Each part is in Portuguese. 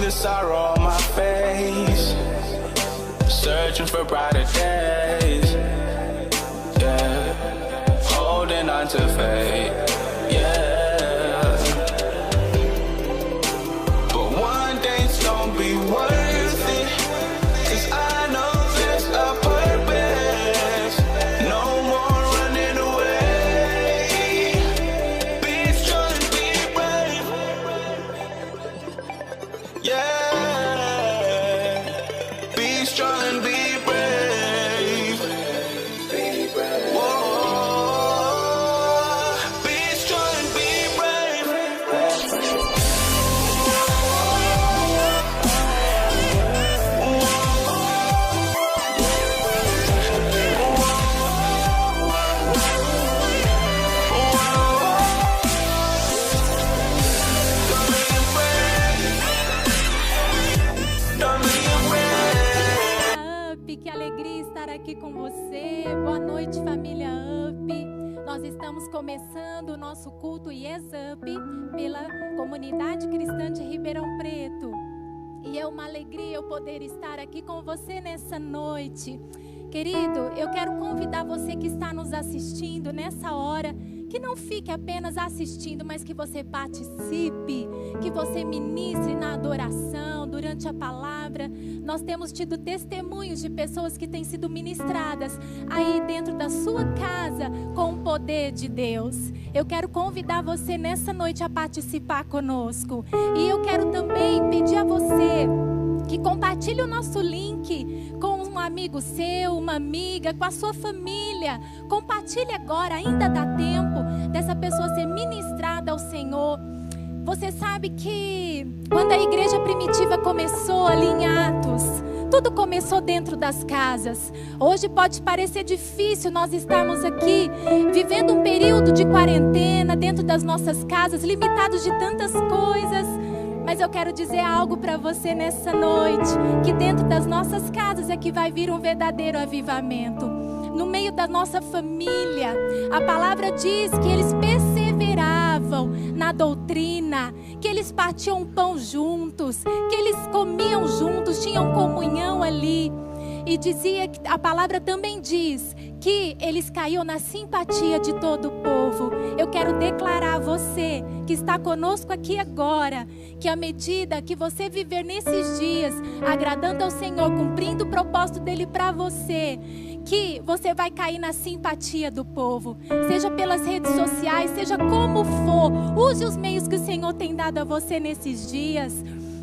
the sorrow on my face, searching for brighter days. Yeah, holding on to faith. Yeah, but one day it's gonna be worth it, 'cause I know there's a purpose. No more running away. Be strong and be brave. Yeah, be strong and be brave. Be brave. Whoa, be strong and be brave. Don't be afraid. Up, que alegria estar aqui com você. Boa noite, família Up. Nós estamos começando o nosso culto Yes Up pela comunidade cristã de Ribeirão Preto. E é uma alegria eu poder estar aqui com você nessa noite. Querido, eu quero convidar você que está nos assistindo nessa hora, que não fique apenas assistindo, mas que você participe, que você ministre na adoração, durante a palavra. Nós temos tido testemunhos de pessoas que têm sido ministradas aí dentro da sua casa com o poder de Deus. Eu quero convidar você nessa noite a participar conosco. E eu quero também pedir a você que compartilhe o nosso link com um amigo seu, uma amiga, com a sua família. Compartilhe agora, ainda dá tempo dessa pessoa ser ministrada ao Senhor. Você sabe que quando a igreja primitiva começou ali em Atos, tudo começou dentro das casas. Hoje pode parecer difícil nós estarmos aqui vivendo um período de quarentena dentro das nossas casas, limitados de tantas coisas. Mas eu quero dizer algo para você nessa noite, que dentro das nossas casas é que vai vir um verdadeiro avivamento. No meio da nossa família, a palavra diz que eles perseveravam na doutrina, que eles partiam pão juntos, que eles comiam juntos, tinham comunhão ali. E dizia que a palavra também diz que eles caíam na simpatia de todo o povo. Eu quero declarar a você que está conosco aqui agora, que à medida que você viver nesses dias, agradando ao Senhor, cumprindo o propósito dele para você, que você vai cair na simpatia do povo, seja pelas redes sociais, seja como for. Use os meios que o Senhor tem dado a você nesses dias.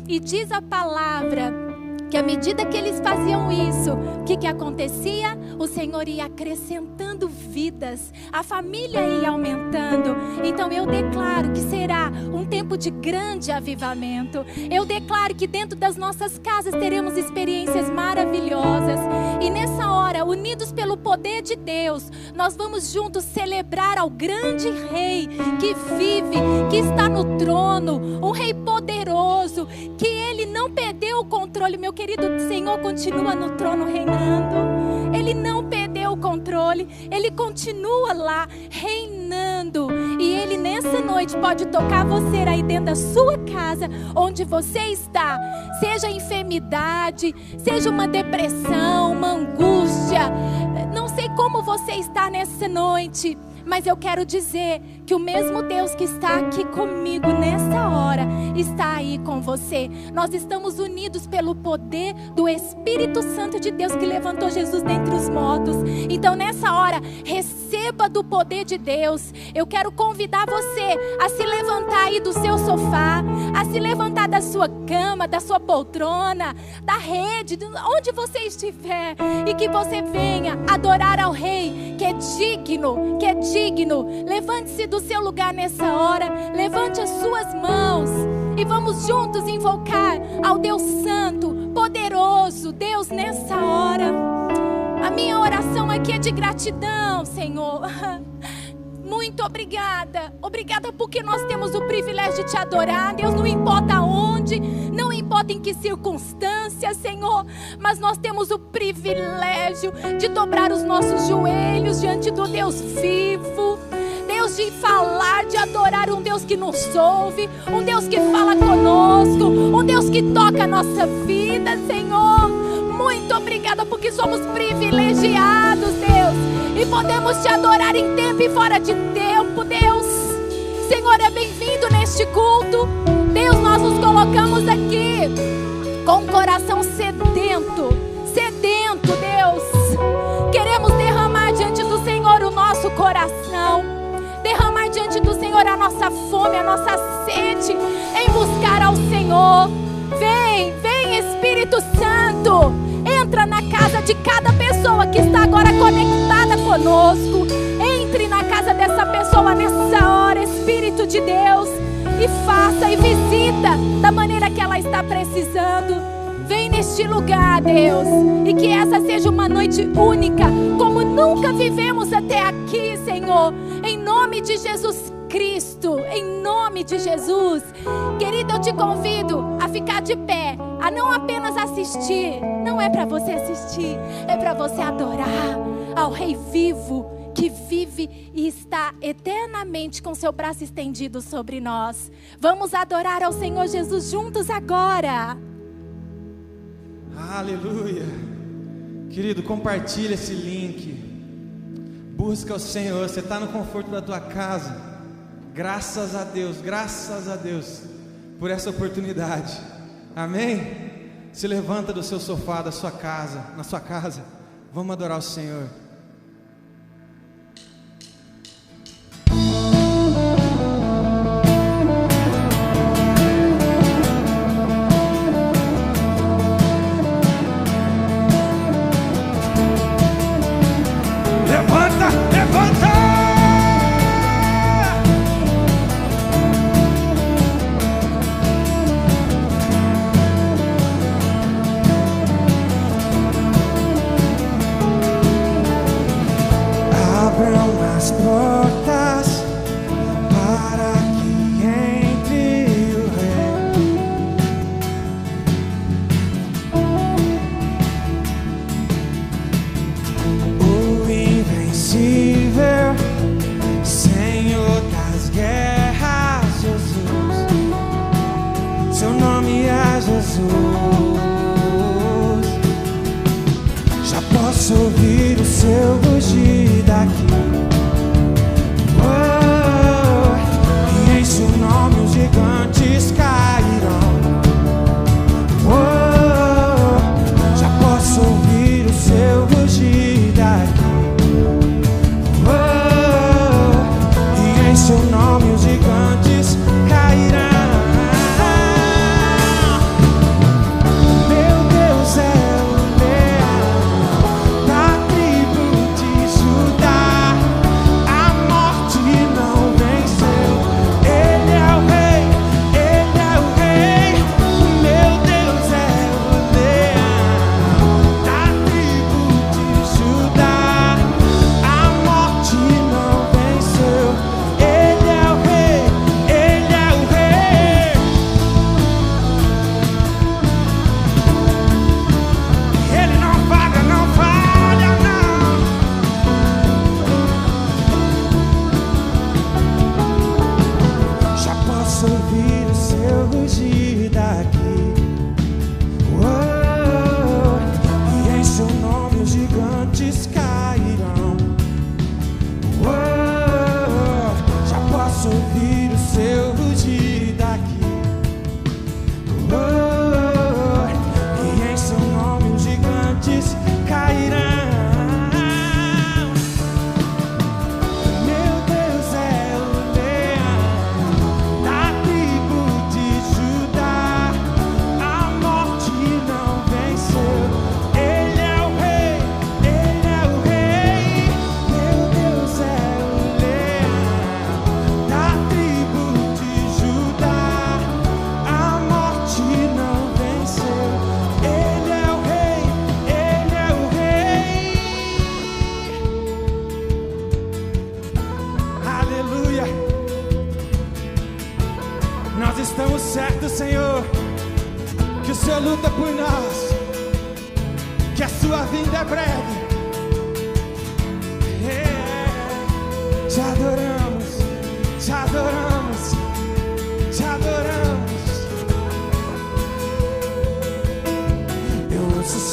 E diz a palavra que à medida que eles faziam isso, o que acontecia? O Senhor ia acrescentando vidas, a família ia aumentando. Então eu declaro que será um tempo de grande avivamento. Eu declaro que dentro das nossas casas teremos experiências maravilhosas. E nessa hora, unidos pelo poder de Deus, nós vamos juntos celebrar ao grande Rei que vive, que está no trono, um Rei poderoso, que Ele não perdeu o controle. Meu querido, o Senhor continua no trono reinando. Ele não perdeu o controle. Ele continua lá reinando. E Ele nessa noite pode tocar você aí dentro da sua casa, onde você está. Seja enfermidade, seja uma depressão, uma angústia. Não sei como você está nessa noite, mas eu quero dizer que o mesmo Deus que está aqui comigo nessa hora está aí com você. Nós estamos unidos pelo poder do Espírito Santo de Deus que levantou Jesus dentre os mortos. Então nessa hora, receba do poder de Deus. Eu quero convidar você a se levantar aí do seu sofá, a se levantar da sua cama, da sua poltrona, da rede, de onde você estiver, e que você venha adorar ao Rei que é digno, que é digno. Levante-se do seu lugar nessa hora, levante as suas mãos e vamos juntos invocar ao Deus Santo, poderoso, Deus nessa hora. A minha oração aqui é de gratidão, Senhor. Muito obrigada. Obrigada porque nós temos o privilégio de te adorar, Deus, não importa onde, não importa em que circunstância, Senhor, mas nós temos o privilégio de dobrar os nossos joelhos diante do Deus vivo. Deus, de falar, de adorar um Deus que nos ouve, um Deus que fala conosco, um Deus que que toca a nossa vida, Senhor. Muito obrigada porque somos privilegiados, Deus, e podemos te adorar em tempo e fora de tempo, Deus. Senhor, é bem-vindo neste culto. Deus, nós nos colocamos aqui com um coração sedento, Deus. Queremos derramar diante do Senhor o nosso coração, derramar diante do Senhor a nossa fome, a nossa sede em buscar ao Senhor. Vem Espírito Santo, entra na casa de cada pessoa que está agora conectada conosco. Entre na casa dessa pessoa nessa hora, Espírito de Deus, e faça e visita da maneira que ela está precisando. Vem neste lugar, Deus, e que essa seja uma noite única, como nunca vivemos até aqui, Senhor, em nome de Jesus Cristo, em nome de Jesus. Querida, eu te convido a ficar de pé, a não apenas assistir. Não é para você assistir, é para você adorar ao Rei vivo, que vive e está eternamente com seu braço estendido sobre nós. Vamos adorar ao Senhor Jesus juntos agora. Aleluia. Querido, compartilha esse link. Busca o Senhor. Você está no conforto da tua casa. Graças a Deus por essa oportunidade. Amém? Se levanta do seu sofá, da sua casa, na sua casa. Vamos adorar o Senhor.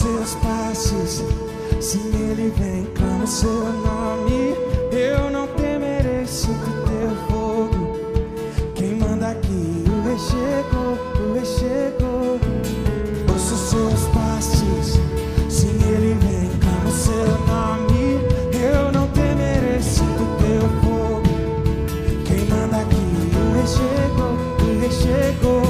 seus passos. Se ele vem, clamo seu nome. Eu não temerei, sinto teu fogo queimando aqui. O rei chegou, o rei chegou. Ouço seus passos. Se ele vem, clamo seu nome. Eu não temerei, sinto teu fogo queimando aqui. O rei chegou, o rei chegou.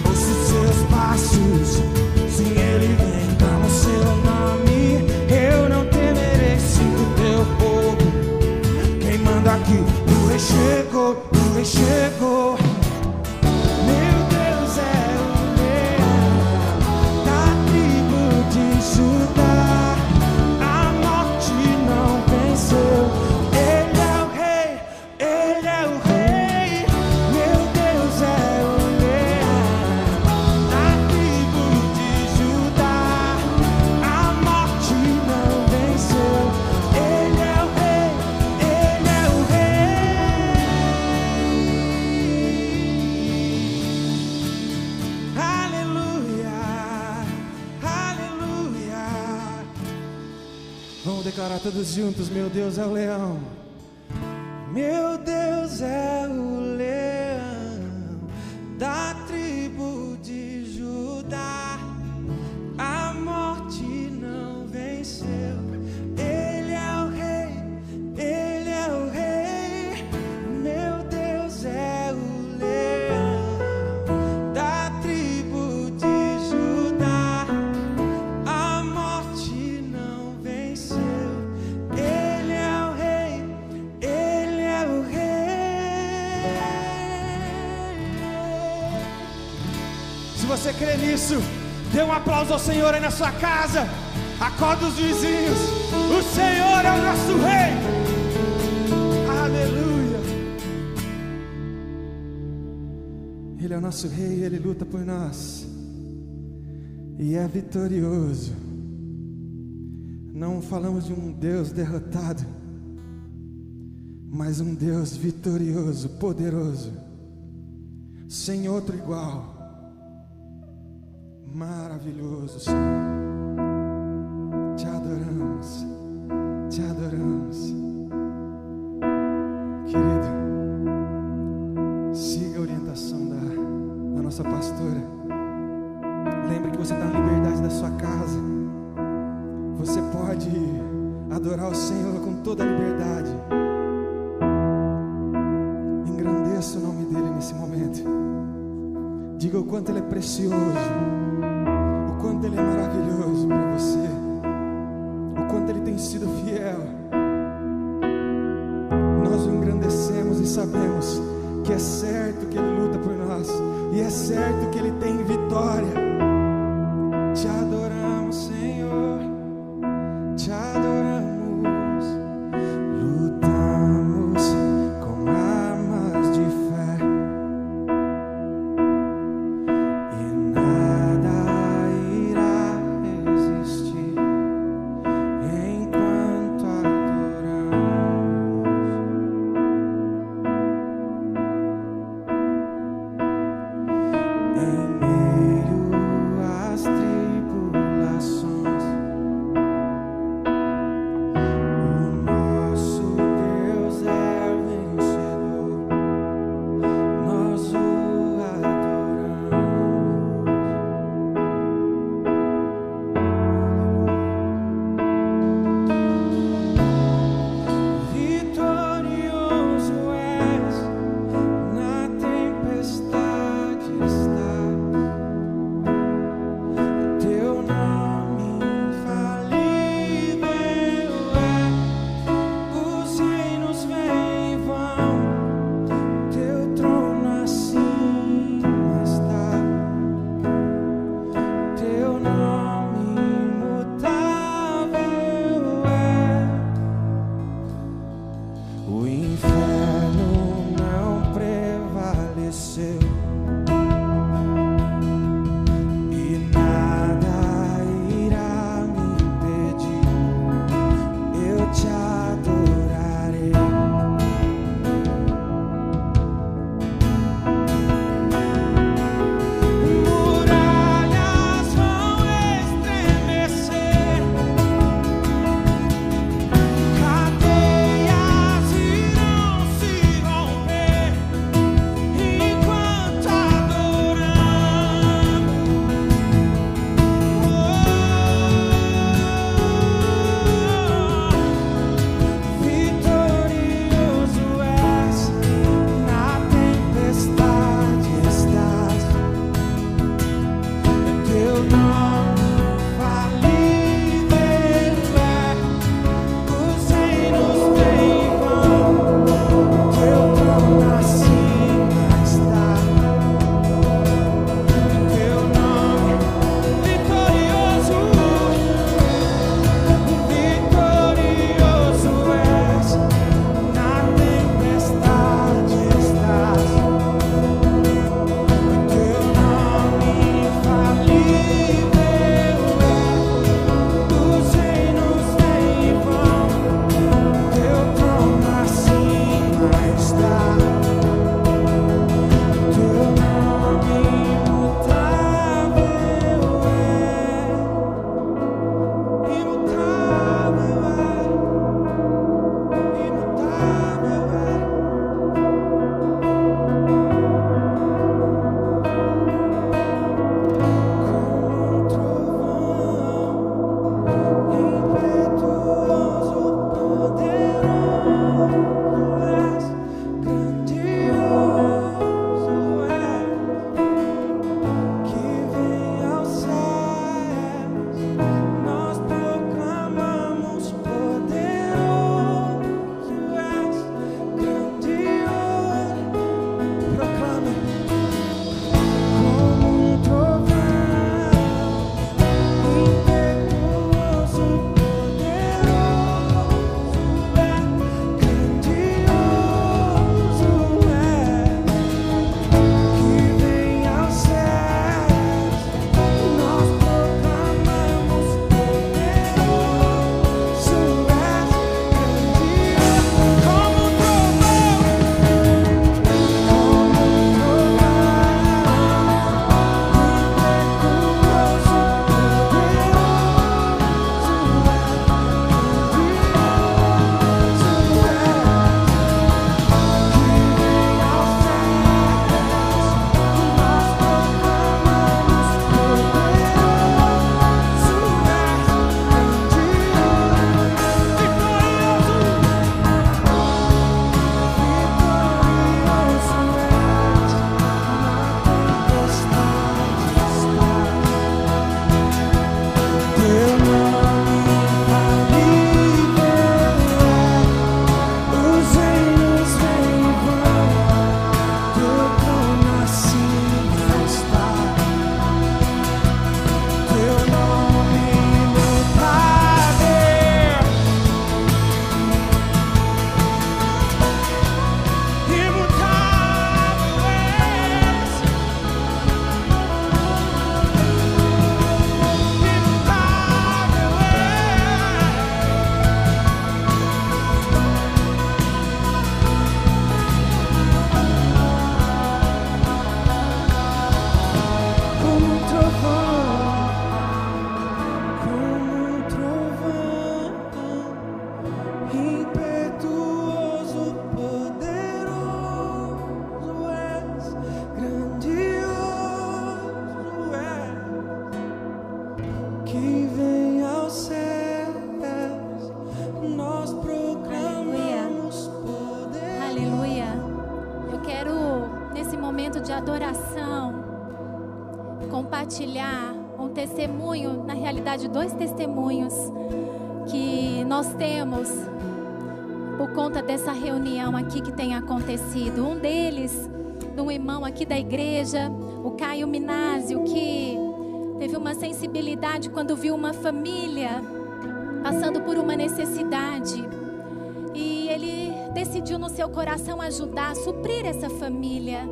Ouço seus passos. Se ele vem, clamo seu nome. Eu não temerei, sinto teu fogo queimando aqui. O rei chegou, o rei chegou. Meu Deus é o leão da tribo de Judá. A morte não venceu. Ele é o rei, ele é o rei. Meu Deus é o leão da tribo de Judá. A morte não venceu. Ele é o rei, ele é o rei. Aleluia, aleluia. Vamos declarar todos juntos: meu Deus é o leão. Meu Deus é o leão da tribo de Judá. A morte não venceu. Ele é o rei, ele é o rei. Meu Deus é o leão da tribo de Judá. A morte não venceu. Ele é o rei, ele é o rei. Se você crê nisso, dê um aplauso ao Senhor aí na sua casa. Acorda os vizinhos. O Senhor é o nosso rei. Aleluia. Ele é o nosso rei, ele luta por nós e é vitorioso. Não falamos de um Deus derrotado, mas um Deus vitorioso, poderoso, sem outro igual. Maravilhoso, Senhor. Te adoramos, te adoramos. Querido, siga a orientação da nossa pastora. Lembre que você está na liberdade da sua casa. Você pode adorar o Senhor com toda a liberdade. Engrandeça o nome dele nesse momento. Diga o quanto ele é precioso, o quanto ele é maravilhoso para você, o quanto ele tem sido fiel. Nós o engrandecemos e sabemos que é certo que ele luta por nós, e é certo que ele tem vitória. Te adoramos, Senhor, te adoramos. Lutamos com armas de fé e nada irá resistir enquanto adoramos. Em compartilhar um testemunho, na realidade 2 testemunhos que nós temos por conta dessa reunião aqui que tem acontecido. Um deles, de um irmão aqui da igreja, o Caio Minásio, que teve uma sensibilidade quando viu uma família passando por uma necessidade. E ele decidiu no seu coração ajudar, suprir essa família.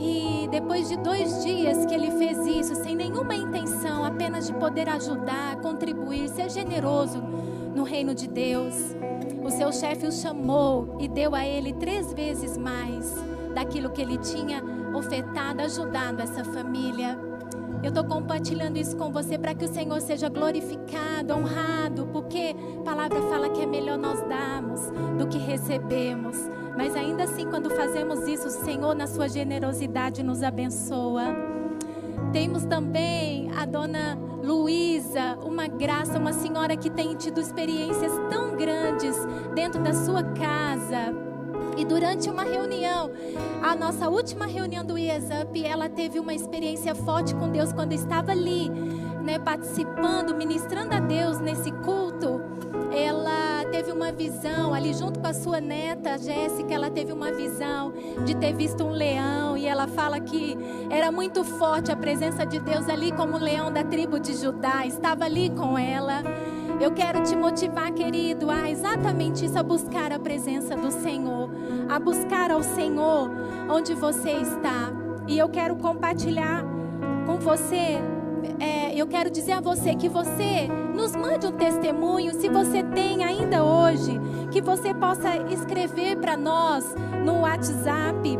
E depois de 2 dias que ele fez isso, sem nenhuma intenção, apenas de poder ajudar, contribuir, ser generoso no reino de Deus, o seu chefe o chamou e deu a ele 3 vezes mais daquilo que ele tinha ofertado, ajudado essa família. Eu estou compartilhando isso com você para que o Senhor seja glorificado, honrado, porque a palavra fala que é melhor nós darmos do que recebemos. Mas ainda assim, quando fazemos isso, o Senhor, na sua generosidade, nos abençoa. Temos também a dona Luísa, uma graça, uma senhora que tem tido experiências tão grandes dentro da sua casa. E durante uma reunião, a nossa última reunião do IESUP, ela teve uma experiência forte com Deus quando estava ali, né, participando, ministrando a Deus nesse culto. Ela teve uma visão ali junto com a sua neta Jéssica. Ela teve uma visão de ter visto um leão, e ela fala que era muito forte a presença de Deus ali, como o leão da tribo de Judá estava ali com ela. Eu quero te motivar, querido, a exatamente isso, a buscar a presença do Senhor, a buscar ao Senhor onde você está. E eu quero compartilhar com você, eu quero dizer a você que você nos mande um testemunho, se você tem ainda hoje, que você possa escrever para nós no WhatsApp,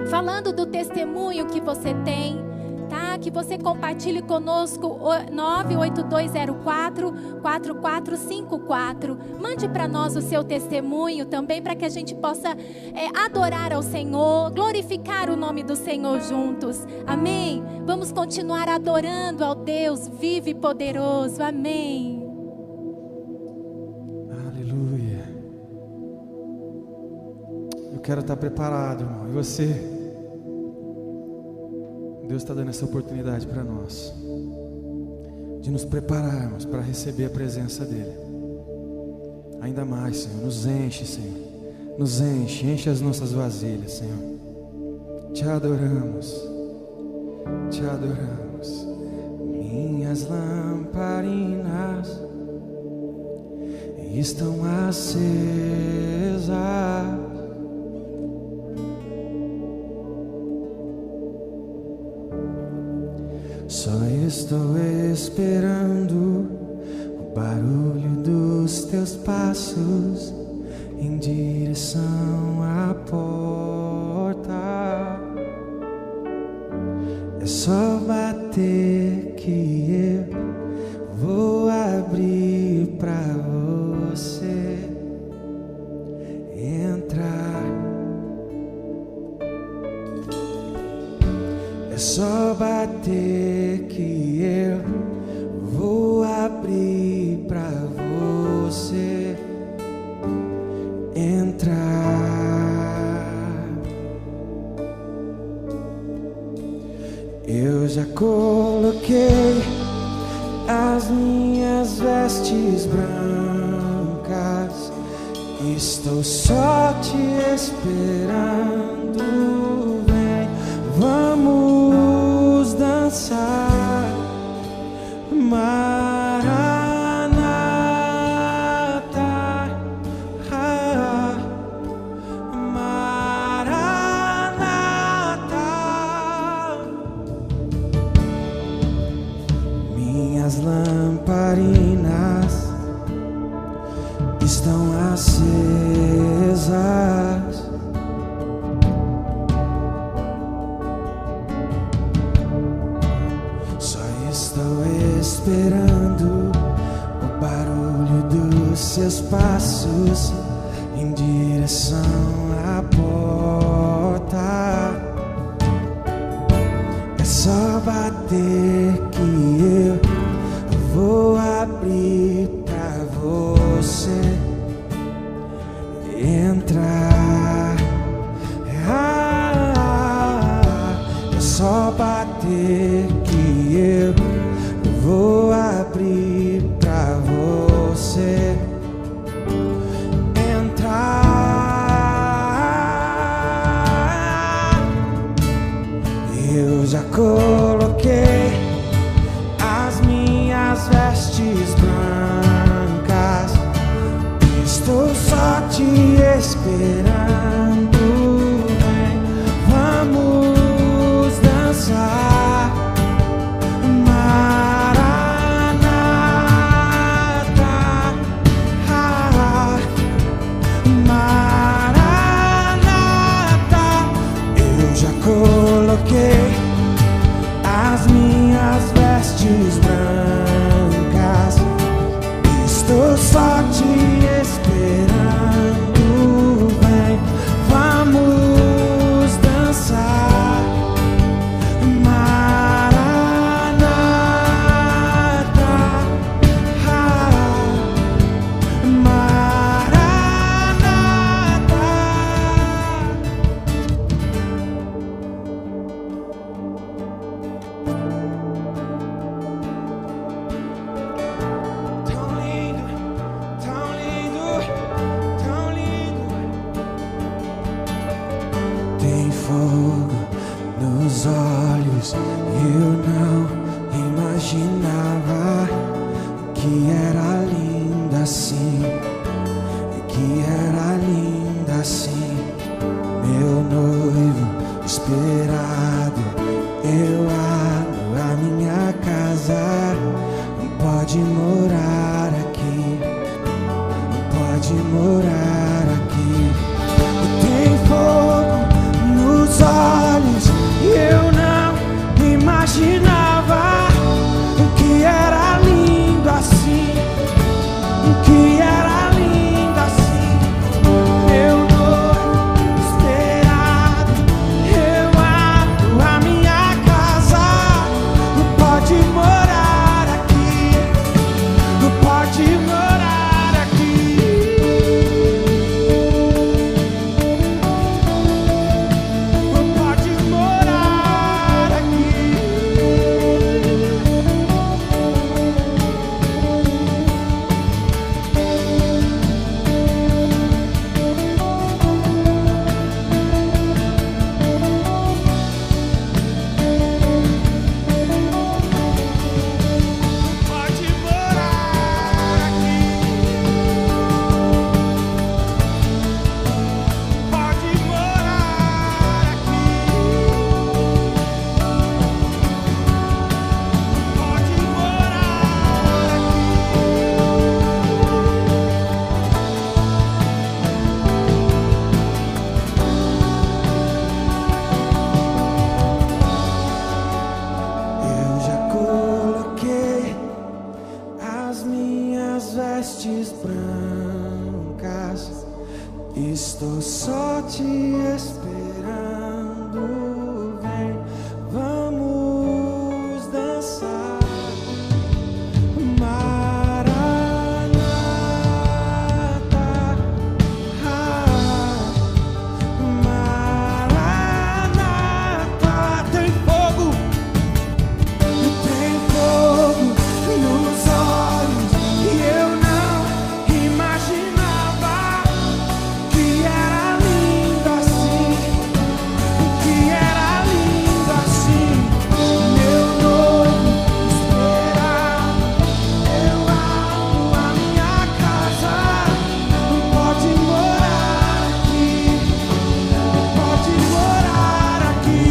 falando do testemunho que você tem, tá? Que você compartilhe conosco, 98204-4454. Mande para nós o seu testemunho também, para que a gente possa adorar ao Senhor, glorificar o nome do Senhor juntos. Amém? Vamos continuar adorando ao Deus vivo e poderoso. Amém. Aleluia. Eu quero estar preparado, irmão. E você? Deus está dando essa oportunidade para nós, de nos prepararmos para receber a presença dEle. Ainda mais, Senhor, nos enche, Senhor. Nos enche, enche as nossas vasilhas, Senhor. Te adoramos, te adoramos. Minhas lamparinas estão acesas. Só estou esperando o barulho dos teus passos em direção à porta. É só bater que eu vou abrir pra você entrar. É só bater que eu vou abrir pra você entrar. Eu já coloquei as minhas vestes brancas, estou só te esperando. Vem, vamos dançar. Maranata, Maranata. Minhas lamparinas estão acesas. Só estou esperando o barulho dos seus passos em direção à porta. É só bater que eu vou abrir pra você entrar. É só bater que vestes brancas, estou só te esperando. Vem, vamos dançar. Maranata, Maranata. Tão lindo, tão lindo, tão lindo. Tem fogo nos olhos, eu não imaginava que era linda assim, que era linda assim. Meu noivo esperado, eu abro a minha casa, pode morar aqui, pode morar aqui. Tem fogo nos olhos e eu não imaginava que era lindo assim, que era lindo assim. Meu noivo esperado, eu abro a minha casa, pode morar aqui, pode morar aqui. Pode morar aqui. Pode morar aqui. Pode morar aqui. Pode morar Eu já coloquei as minhas vestes brancas, estou só te esperando. Vem, vamos dançar. Maranata, Maranata. Tem fogo nos olhos e eu não imaginava que era lindo assim, que era lindo assim. Meu noivo esperado, eu abro a minha casa, pode morar aqui, pode morar aqui.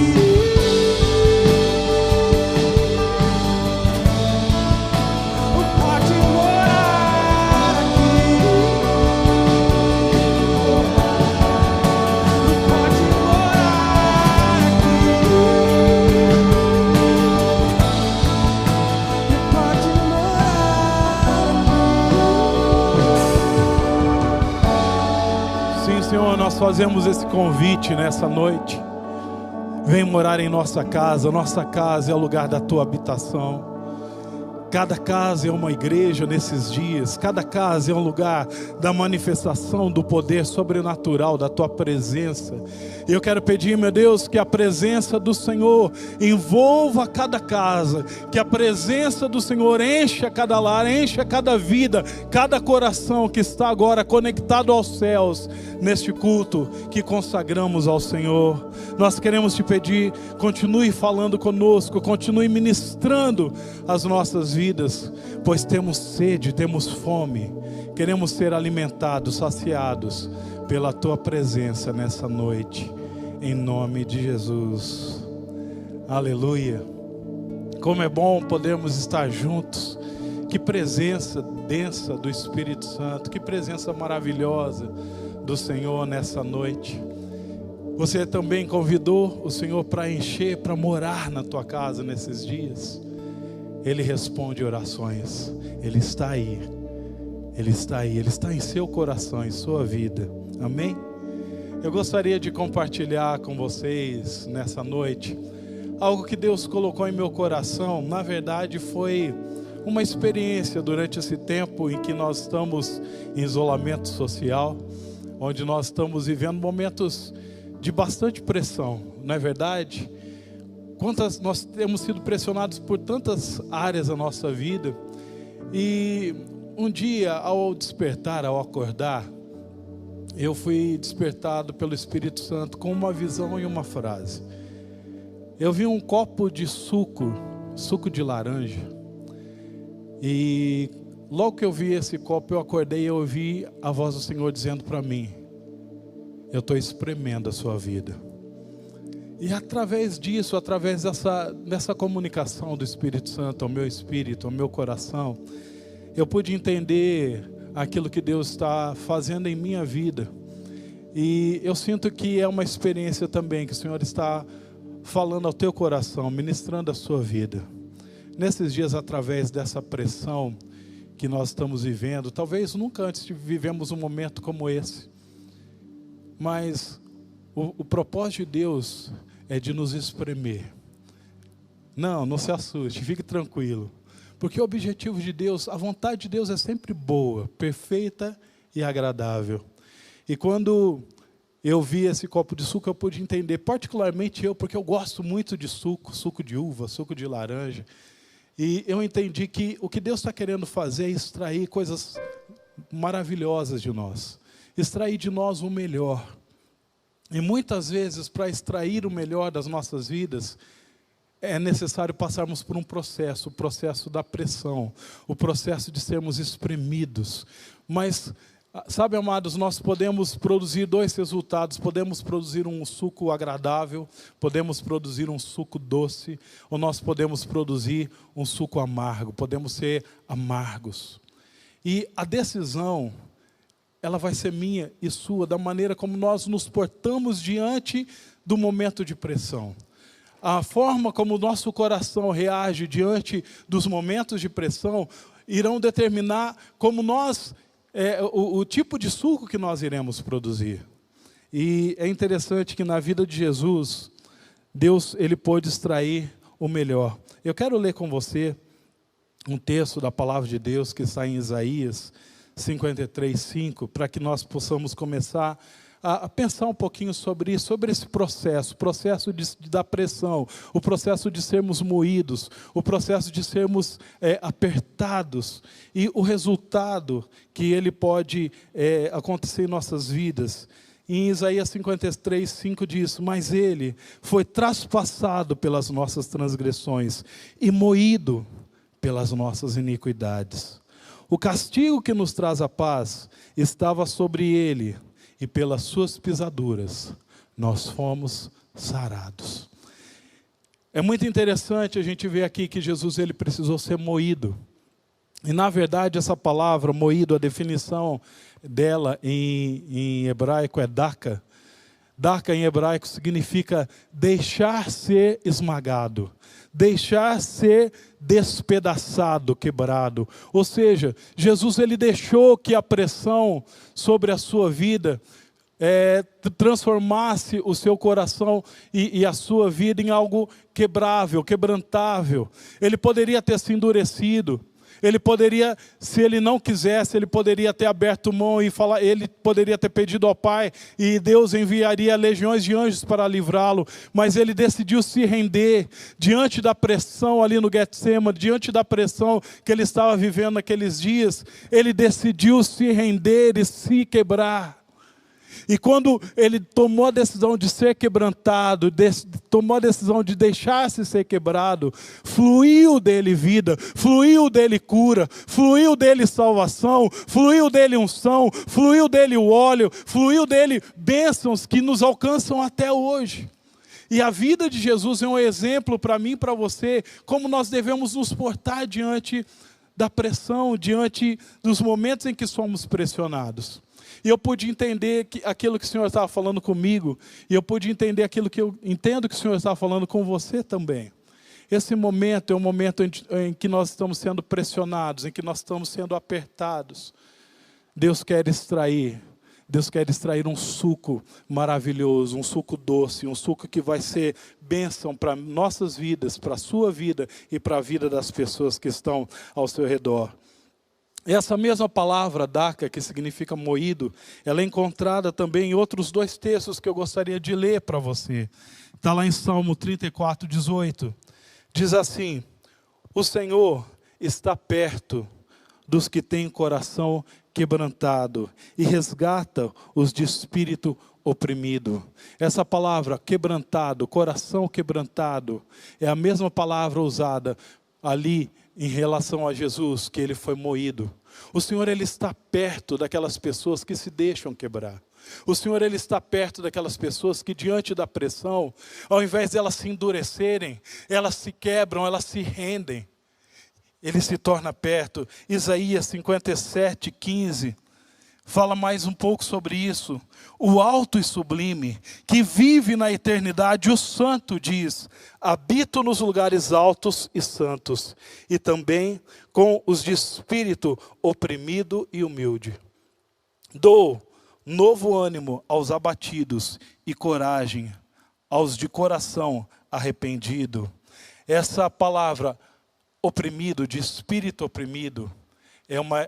Pode morar aqui. Pode morar aqui. Pode morar. Sim, Senhor, nós fazemos esse convite nessa noite. Vem morar em nossa casa é o lugar da tua habitação. Cada casa é uma igreja nesses dias. Cada casa é um lugar da manifestação do poder sobrenatural da tua presença. E eu quero pedir, meu Deus, que a presença do Senhor envolva cada casa, que a presença do Senhor encha cada lar, encha cada vida, cada coração que está agora conectado aos céus neste culto que consagramos ao Senhor. Nós queremos te pedir, continue falando conosco, continue ministrando as nossas vidas, pois temos sede, temos fome, queremos ser alimentados, saciados pela tua presença nessa noite, em nome de Jesus. Aleluia. Como é bom podermos estar juntos. Que presença densa do Espírito Santo, que presença maravilhosa do Senhor nessa noite. Você também convidou o Senhor para encher, para morar na tua casa nesses dias. Ele responde orações. Ele está aí. Ele está aí. Ele está em seu coração, em sua vida. Amém? Eu gostaria de compartilhar com vocês nessa noite algo que Deus colocou em meu coração. Na verdade, foi uma experiência durante esse tempo em que nós estamos em isolamento social, onde nós estamos vivendo momentos de bastante pressão, não é verdade? Nós temos sido pressionados por tantas áreas da nossa vida. E um dia, ao despertar, ao acordar, eu fui despertado pelo Espírito Santo com uma visão e uma frase. Eu vi um copo de suco de laranja. E logo que eu vi esse copo, eu acordei e eu ouvi a voz do Senhor dizendo para mim: eu estou espremendo a sua vida. E através disso, através dessa comunicação do Espírito Santo ao meu espírito, ao meu coração, eu pude entender aquilo que Deus está fazendo em minha vida. E eu sinto que é uma experiência também que o Senhor está falando ao teu coração, ministrando a sua vida. Nesses dias, através dessa pressão que nós estamos vivendo, talvez nunca antes vivemos um momento como esse. Mas o propósito de Deus é de nos espremer. Não se assuste, fique tranquilo. Porque o objetivo de Deus, a vontade de Deus é sempre boa, perfeita e agradável. E quando eu vi esse copo de suco, eu pude entender, particularmente eu, porque eu gosto muito de suco de uva, suco de laranja. E eu entendi que o que Deus está querendo fazer é extrair coisas maravilhosas de nós. Extrair de nós o melhor. E muitas vezes, para extrair o melhor das nossas vidas, é necessário passarmos por um processo, o processo da pressão, o processo de sermos espremidos. Mas, sabe, amados, nós podemos produzir dois resultados. Podemos produzir um suco agradável, podemos produzir um suco doce, ou nós podemos produzir um suco amargo, podemos ser amargos. E a decisão, ela vai ser minha e sua, da maneira como nós nos portamos diante do momento de pressão. A forma como o nosso coração reage diante dos momentos de pressão irão determinar como o tipo de suco que nós iremos produzir. E é interessante que na vida de Jesus, Deus ele pôde extrair o melhor. Eu quero ler com você um texto da palavra de Deus que está em Isaías 53:5, para que nós possamos começar a pensar um pouquinho sobre isso, sobre esse processo, o processo da pressão, o processo de sermos moídos, o processo de sermos apertados, e o resultado que ele pode acontecer em nossas vidas. Em Isaías 53:5 diz: mas ele foi traspassado pelas nossas transgressões e moído pelas nossas iniquidades. O castigo que nos traz a paz estava sobre ele, e pelas suas pisaduras nós fomos sarados. É muito interessante a gente ver aqui que Jesus ele precisou ser moído. E na verdade essa palavra moído, a definição dela em hebraico é daka. Daka em hebraico significa deixar ser esmagado, deixar ser despedaçado, quebrado. Ou seja, Jesus ele deixou que a pressão sobre a sua vida transformasse o seu coração e a sua vida em algo quebrável, quebrantável. Ele poderia ter se endurecido. Ele poderia, se ele não quisesse, ele poderia ter aberto mão e falar, ele poderia ter pedido ao Pai e Deus enviaria legiões de anjos para livrá-lo, mas ele decidiu se render diante da pressão ali no Getsemane, diante da pressão que ele estava vivendo naqueles dias. Ele decidiu se render e se quebrar. E quando ele tomou a decisão de ser quebrantado, tomou a decisão de deixar-se ser quebrado, fluiu dele vida, fluiu dele cura, fluiu dele salvação, fluiu dele unção, fluiu dele o óleo, fluiu dele bênçãos que nos alcançam até hoje. E a vida de Jesus é um exemplo para mim e para você, como nós devemos nos portar diante da pressão, diante dos momentos em que somos pressionados. E eu pude entender aquilo que o Senhor estava falando comigo, e eu pude entender aquilo que eu entendo que o Senhor estava falando com você também. Esse momento é um momento em que nós estamos sendo pressionados, em que nós estamos sendo apertados. Deus quer extrair um suco maravilhoso, um suco doce, um suco que vai ser bênção para nossas vidas, para a sua vida e para a vida das pessoas que estão ao seu redor. Essa mesma palavra, daca, que significa moído, ela é encontrada também em outros 2 textos que eu gostaria de ler para você. Está lá em Salmo 34, 18. Diz assim: o Senhor está perto dos que têm coração quebrantado e resgata os de espírito oprimido. Essa palavra, quebrantado, coração quebrantado, é a mesma palavra usada ali em relação a Jesus, que ele foi moído. O Senhor, ele está perto daquelas pessoas que se deixam quebrar. O Senhor, ele está perto daquelas pessoas que diante da pressão, ao invés de elas se endurecerem, elas se quebram, elas se rendem. Ele se torna perto. Isaías 57, 15, fala mais um pouco sobre isso. O alto e sublime, que vive na eternidade, o santo diz: habito nos lugares altos e santos, e também com os de espírito oprimido e humilde. Dou novo ânimo aos abatidos e coragem aos de coração arrependido. Essa palavra oprimido, de espírito oprimido,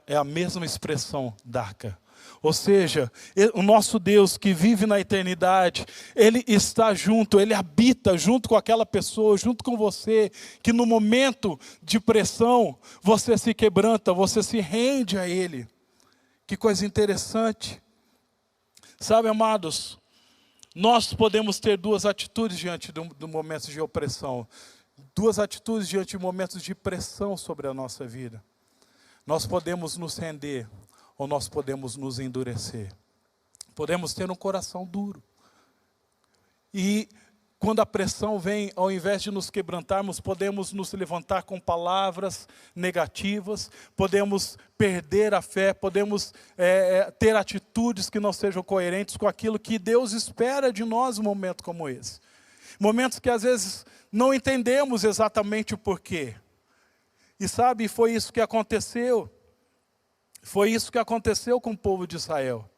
é a mesma expressão daca. Ou seja, o nosso Deus que vive na eternidade, Ele está junto, Ele habita junto com aquela pessoa, junto com você, que no momento de pressão, você se quebranta, você se rende a Ele. Que coisa interessante. Sabe, amados, nós podemos ter 2 atitudes diante do momento de opressão. 2 atitudes diante de momentos de pressão sobre a nossa vida. Nós podemos nos render ou nós podemos nos endurecer. Podemos ter um coração duro. E quando a pressão vem, ao invés de nos quebrantarmos, podemos nos levantar com palavras negativas, podemos perder a fé, podemos ter atitudes que não sejam coerentes com aquilo que Deus espera de nós em um momento como esse. Momentos que às vezes não entendemos exatamente o porquê. E sabe, foi isso que aconteceu. Foi isso que aconteceu com o povo de Israel.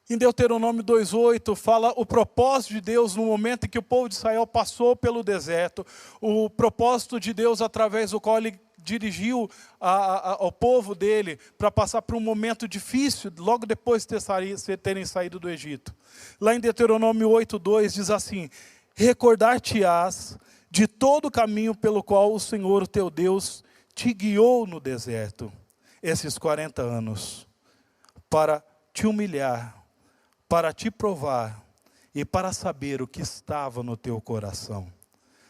Em Deuteronômio 2:8 fala o propósito de Deus no momento em que o povo de Israel passou pelo deserto. O propósito de Deus através do qual ele dirigiu ao povo dele para passar por um momento difícil, logo depois de terem saído do Egito. Lá em Deuteronômio 8:2 diz assim: recordar-te-ás de todo o caminho pelo qual o Senhor, o teu Deus, te guiou no deserto, esses 40 anos, para te humilhar, para te provar e para saber o que estava no teu coração,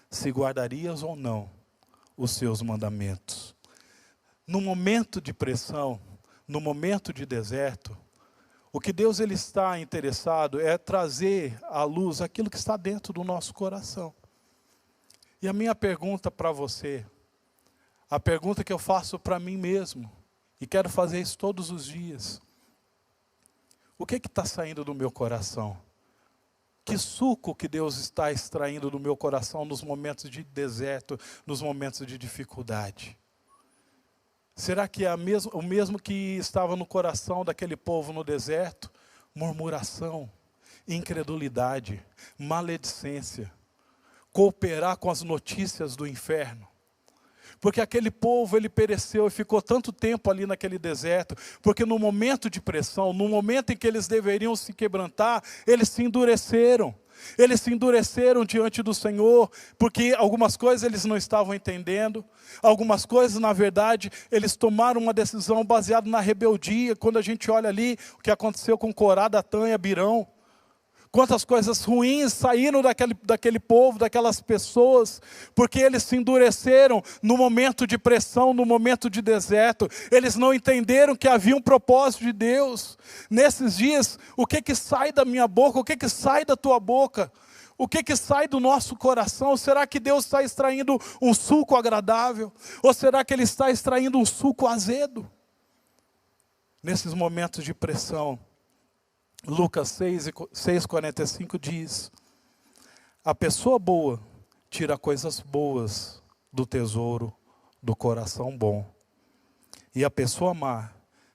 se guardarias ou não os seus mandamentos. No momento de pressão, no momento de deserto, o que Deus ele está interessado é trazer à luz aquilo que está dentro do nosso coração. E a minha pergunta para você, a pergunta que eu faço para mim mesmo, e quero fazer isso todos os dias: o que está saindo do meu coração? Que suco que Deus está extraindo do meu coração nos momentos de deserto, nos momentos de dificuldade? Será que é o mesmo que estava no coração daquele povo no deserto? Murmuração, incredulidade, maledicência, cooperar com as notícias do inferno. Porque aquele povo, ele pereceu e ficou tanto tempo ali naquele deserto, porque no momento de pressão, no momento em que eles deveriam se quebrantar, eles se endureceram. Eles se endureceram diante do Senhor, porque algumas coisas eles não estavam entendendo, algumas coisas, na verdade, eles tomaram uma decisão baseada na rebeldia. Quando a gente olha ali o que aconteceu com Corá, Datã e Abirão, quantas coisas ruins saíram daquele povo, daquelas pessoas, porque eles se endureceram no momento de pressão, no momento de deserto. Eles não entenderam que havia um propósito de Deus. Nesses dias, o que sai da minha boca, o que sai da tua boca? O que sai do nosso coração? Será que Deus está extraindo um suco agradável? Ou será que Ele está extraindo um suco azedo? Nesses momentos de pressão, Lucas 6:45 diz: a pessoa boa tira coisas boas do tesouro do coração bom. E a pessoa má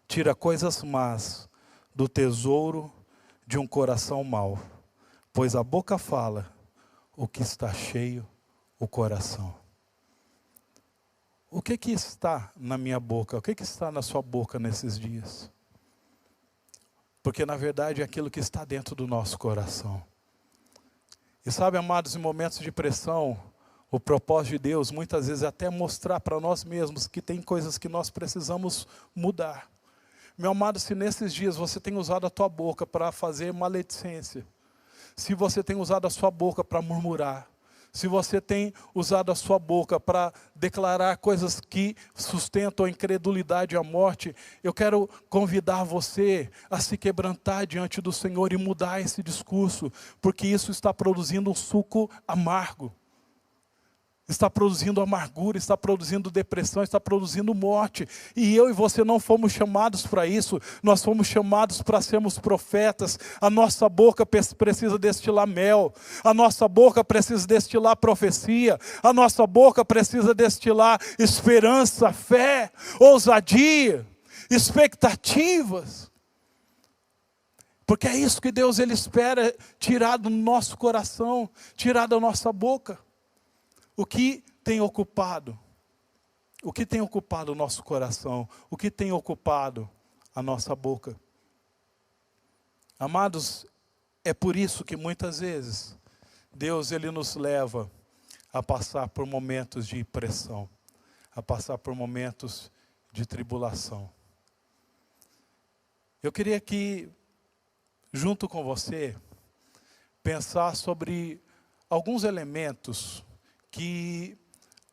tira coisas más do tesouro de um coração mau. Pois a boca fala o que está cheio o coração. O que está na minha boca? O que está na sua boca nesses dias? Porque na verdade é aquilo que está dentro do nosso coração. E sabe, amados, em momentos de pressão, o propósito de Deus muitas vezes é até mostrar para nós mesmos que tem coisas que nós precisamos mudar. Meu amado, se nesses dias você tem usado a tua boca para fazer maledicência, se você tem usado a sua boca para murmurar, se você tem usado a sua boca para declarar coisas que sustentam a incredulidade e a morte, eu quero convidar você a se quebrantar diante do Senhor e mudar esse discurso, porque isso está produzindo um suco amargo. Está produzindo amargura, está produzindo depressão, está produzindo morte. E eu e você não fomos chamados para isso. Nós fomos chamados para sermos profetas. A nossa boca precisa destilar mel. A nossa boca precisa destilar profecia. A nossa boca precisa destilar esperança, fé, ousadia, expectativas. Porque é isso que Deus ele espera tirar do nosso coração, tirar da nossa boca. O que tem ocupado? O que tem ocupado o nosso coração? O que tem ocupado a nossa boca? Amados, é por isso que muitas vezes Deus ele nos leva a passar por momentos de pressão, a passar por momentos de tribulação. Eu queria que, junto com você, pensar sobre alguns elementos que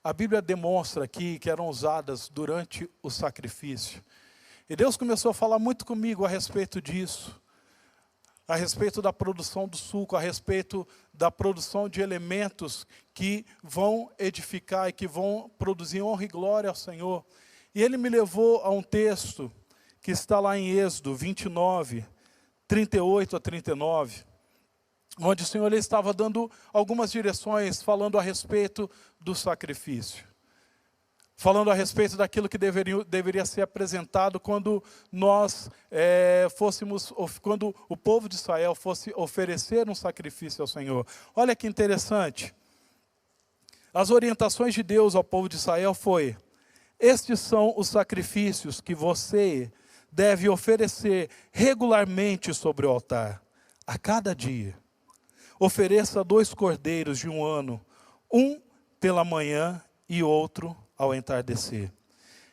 a Bíblia demonstra aqui que eram usadas durante o sacrifício. E Deus começou a falar muito comigo a respeito disso, a respeito da produção do suco, a respeito da produção de elementos que vão edificar e que vão produzir honra e glória ao Senhor. E Ele me levou a um texto que está lá em Êxodo 29, 38 a 39, onde o Senhor ele estava dando algumas direções, falando a respeito do sacrifício. Falando a respeito daquilo que deveria ser apresentado quando nós quando o povo de Israel fosse oferecer um sacrifício ao Senhor. Olha que interessante. As orientações de Deus ao povo de Israel foi: estes são os sacrifícios que você deve oferecer regularmente sobre o altar, a cada dia. Ofereça 2 cordeiros de 1 ano, um pela manhã e outro ao entardecer.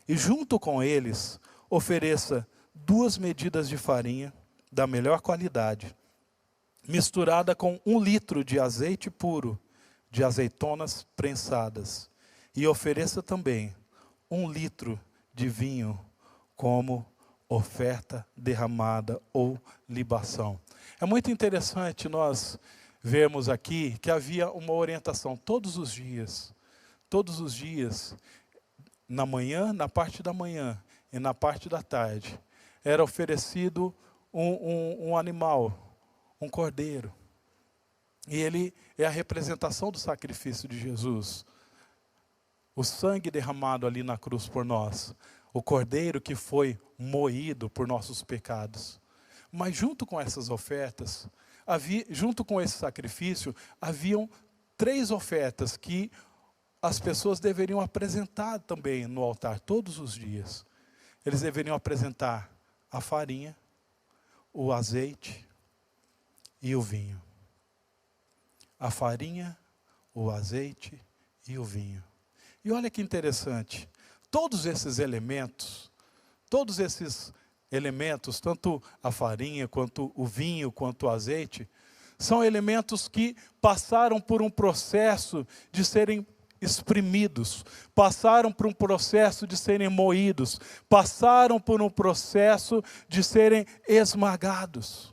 E junto com eles, ofereça 2 medidas de farinha da melhor qualidade, misturada com 1 litro de azeite puro, de azeitonas prensadas. E ofereça também 1 litro de vinho como oferta derramada ou libação. É muito interessante nós vemos aqui que havia uma orientação todos os dias, na manhã, na parte da manhã e na parte da tarde, era oferecido um animal, um cordeiro. E ele é a representação do sacrifício de Jesus. O sangue derramado ali na cruz por nós, o cordeiro que foi moído por nossos pecados. Mas junto com essas ofertas, junto com esse sacrifício, haviam 3 ofertas que as pessoas deveriam apresentar também no altar, todos os dias. Eles deveriam apresentar a farinha, o azeite e o vinho. A farinha, o azeite e o vinho. E olha que interessante, todos esses elementos, tanto a farinha, quanto o vinho, quanto o azeite, são elementos que passaram por um processo de serem exprimidos, passaram por um processo de serem moídos, passaram por um processo de serem esmagados.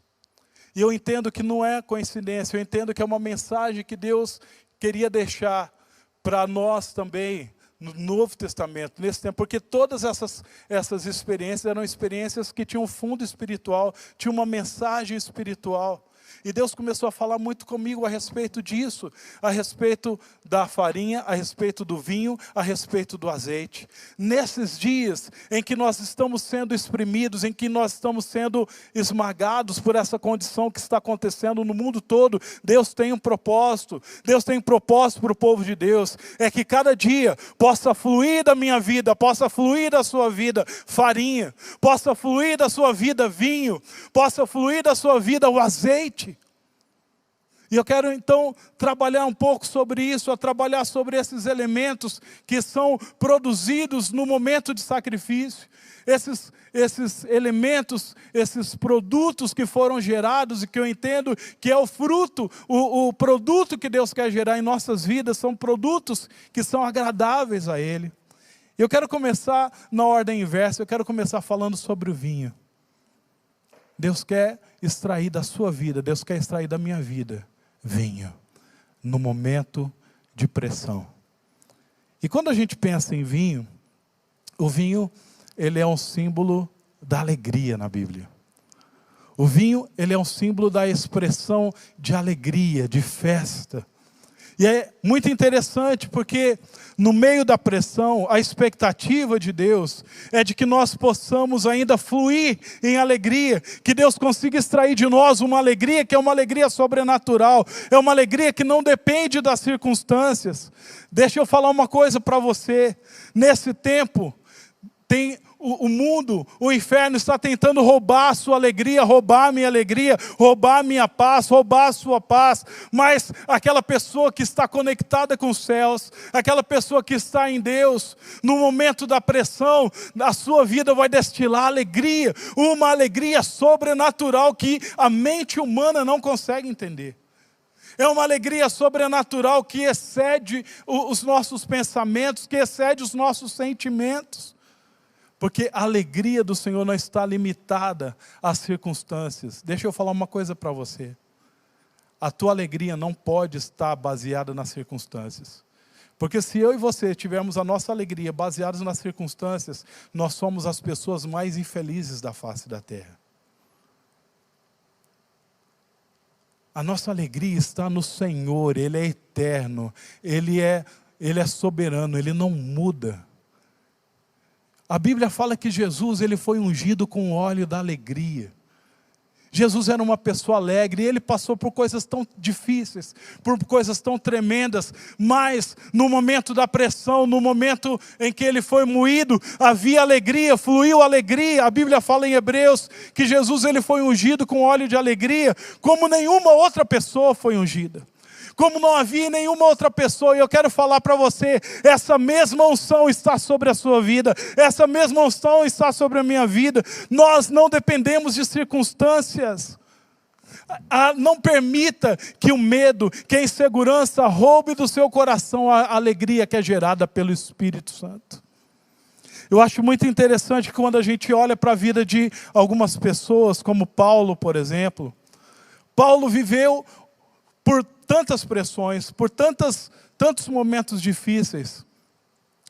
E eu entendo que não é coincidência, eu entendo que é uma mensagem que Deus queria deixar para nós também, no Novo Testamento, nesse tempo, porque todas essas experiências eram experiências que tinham um fundo espiritual, tinham uma mensagem espiritual. E Deus começou a falar muito comigo a respeito disso, a respeito da farinha, a respeito do vinho, a respeito do azeite. Nesses dias em que nós estamos sendo exprimidos, em que nós estamos sendo esmagados por essa condição que está acontecendo no mundo todo, Deus tem um propósito. Deus tem um propósito para o povo de Deus. É que cada dia possa fluir da minha vida, possa fluir da sua vida farinha, possa fluir da sua vida vinho, possa fluir da sua vida o azeite. E eu quero então trabalhar um pouco sobre isso, trabalhar sobre esses elementos que são produzidos no momento de sacrifício. Esses elementos, esses produtos que foram gerados e que eu entendo que é o fruto, o produto que Deus quer gerar em nossas vidas, são produtos que são agradáveis a Ele. Eu quero começar na ordem inversa, eu quero começar falando sobre o vinho. Deus quer extrair da sua vida, Deus quer extrair da minha vida vinho, no momento de pressão. E quando a gente pensa em vinho, o vinho, ele é um símbolo da alegria na Bíblia. O vinho, ele é um símbolo da expressão de alegria, de festa. E é muito interessante porque no meio da pressão, a expectativa de Deus é de que nós possamos ainda fluir em alegria, que Deus consiga extrair de nós uma alegria que é uma alegria sobrenatural, é uma alegria que não depende das circunstâncias. Deixa eu falar uma coisa para você, nesse tempo, o mundo, o inferno está tentando roubar a sua alegria, roubar a minha alegria, roubar a minha paz, roubar a sua paz. Mas aquela pessoa que está conectada com os céus, aquela pessoa que está em Deus, no momento da pressão, a sua vida vai destilar alegria, uma alegria sobrenatural que a mente humana não consegue entender. É uma alegria sobrenatural que excede os nossos pensamentos, que excede os nossos sentimentos. Porque a alegria do Senhor não está limitada às circunstâncias. Deixa eu falar uma coisa para você. A tua alegria não pode estar baseada nas circunstâncias. Porque se eu e você tivermos a nossa alegria baseada nas circunstâncias, nós somos as pessoas mais infelizes da face da terra. A nossa alegria está no Senhor, Ele é eterno, Ele é soberano, Ele não muda. A Bíblia fala que Jesus, ele foi ungido com o óleo da alegria. Jesus era uma pessoa alegre, e ele passou por coisas tão difíceis, por coisas tão tremendas, mas no momento da pressão, no momento em que ele foi moído, havia alegria, fluiu alegria. A Bíblia fala em Hebreus que Jesus ele foi ungido com óleo de alegria, como nenhuma outra pessoa foi ungida. Como não havia nenhuma outra pessoa, e eu quero falar para você, essa mesma unção está sobre a sua vida, essa mesma unção está sobre a minha vida. Nós não dependemos de circunstâncias. Não permita que o medo, que a insegurança roube do seu coração a alegria que é gerada pelo Espírito Santo. Eu acho muito interessante que quando a gente olha para a vida de algumas pessoas, como Paulo, por exemplo, Paulo viveu por tantas pressões, por tantos momentos difíceis.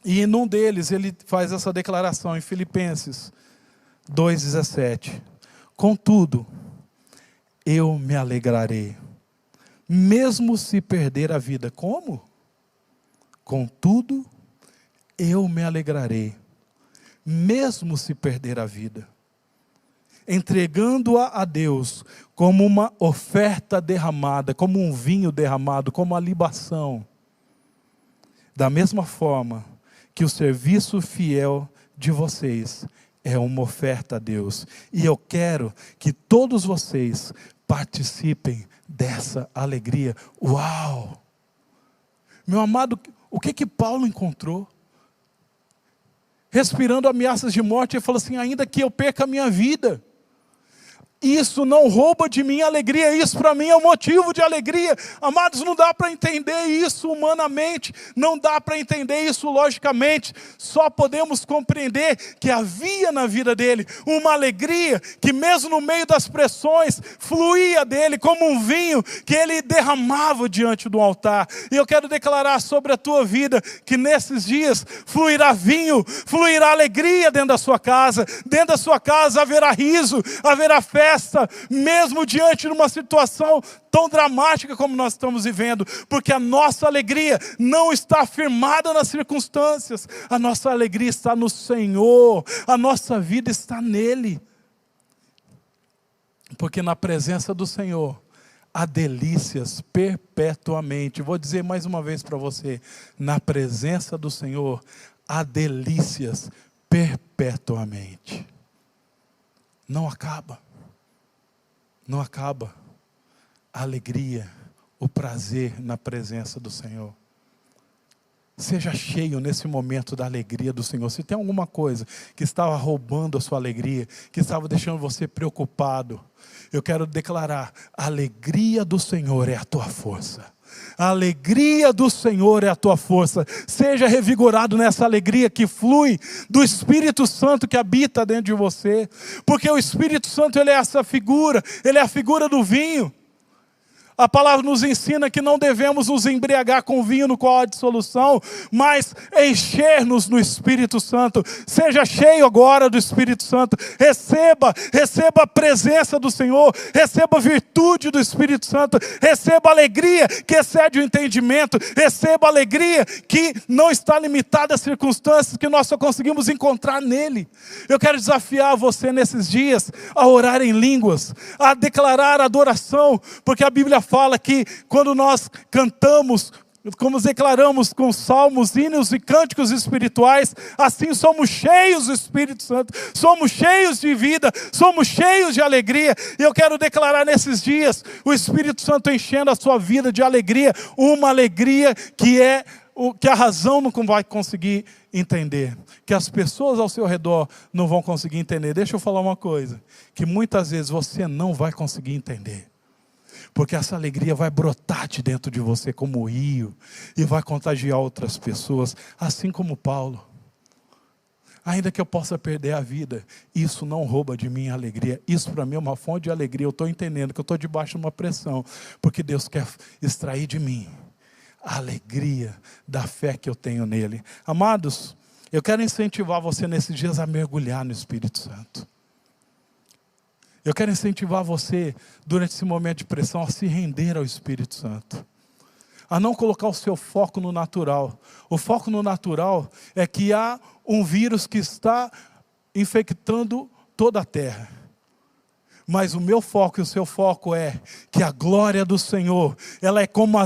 E em um deles ele faz essa declaração em Filipenses 2,17. Contudo, eu me alegrarei, mesmo se perder a vida. Como? Contudo, eu me alegrarei, mesmo se perder a vida, entregando-a a Deus como uma oferta derramada, como um vinho derramado, como uma libação. Da mesma forma que o serviço fiel de vocês é uma oferta a Deus. E eu quero que todos vocês participem dessa alegria. Uau! Meu amado, o que Paulo encontrou? Respirando ameaças de morte, ele falou assim: ainda que eu perca a minha vida, isso não rouba de mim a alegria, isso para mim é um motivo de alegria. Amados, não dá para entender isso humanamente, não dá para entender isso logicamente, só podemos compreender que havia na vida dele uma alegria, que mesmo no meio das pressões, fluía dele como um vinho, que ele derramava diante do altar. E eu quero declarar sobre a tua vida, que nesses dias fluirá vinho, fluirá alegria dentro da sua casa haverá riso, haverá festa, resta, mesmo diante de uma situação tão dramática como nós estamos vivendo, porque a nossa alegria não está firmada nas circunstâncias, a nossa alegria está no Senhor, a nossa vida está nele, porque na presença do Senhor há delícias perpetuamente. Vou dizer mais uma vez para você, na presença do Senhor há delícias perpetuamente. Não acaba. Não acaba a alegria, o prazer na presença do Senhor. Seja cheio nesse momento da alegria do Senhor. Se tem alguma coisa que estava roubando a sua alegria, que estava deixando você preocupado, eu quero declarar: a alegria do Senhor é a tua força. A alegria do Senhor é a tua força. Seja revigorado nessa alegria que flui do Espírito Santo que habita dentro de você. Porque o Espírito Santo, ele é essa figura, ele é a figura do vinho. A palavra nos ensina que não devemos nos embriagar com vinho no qual há dissolução, mas encher-nos no Espírito Santo. Seja cheio agora do Espírito Santo. Receba a presença do Senhor. Receba a virtude do Espírito Santo. Receba a alegria que excede o entendimento. Receba a alegria que não está limitada às circunstâncias, que nós só conseguimos encontrar nele. Eu quero desafiar você nesses dias a orar em línguas, a declarar adoração, porque a Bíblia fala que quando nós cantamos, como declaramos com salmos, hinos e cânticos espirituais, assim somos cheios do Espírito Santo, somos cheios de vida, somos cheios de alegria. E eu quero declarar nesses dias o Espírito Santo enchendo a sua vida de alegria, uma alegria que é o que a razão não vai conseguir entender, que as pessoas ao seu redor não vão conseguir entender. Deixa eu falar uma coisa, que muitas vezes você não vai conseguir entender, porque essa alegria vai brotar de dentro de você como rio, e vai contagiar outras pessoas, assim como Paulo. Ainda que eu possa perder a vida, isso não rouba de mim a alegria. Isso para mim é uma fonte de alegria. Eu estou entendendo que eu estou debaixo de uma pressão, porque Deus quer extrair de mim a alegria da fé que eu tenho nele. Amados, eu quero incentivar você nesses dias a mergulhar no Espírito Santo. Eu quero incentivar você, durante esse momento de pressão, a se render ao Espírito Santo. A não colocar o seu foco no natural. O foco no natural é que há um vírus que está infectando toda a terra. Mas o meu foco e o seu foco é que a glória do Senhor, ela é como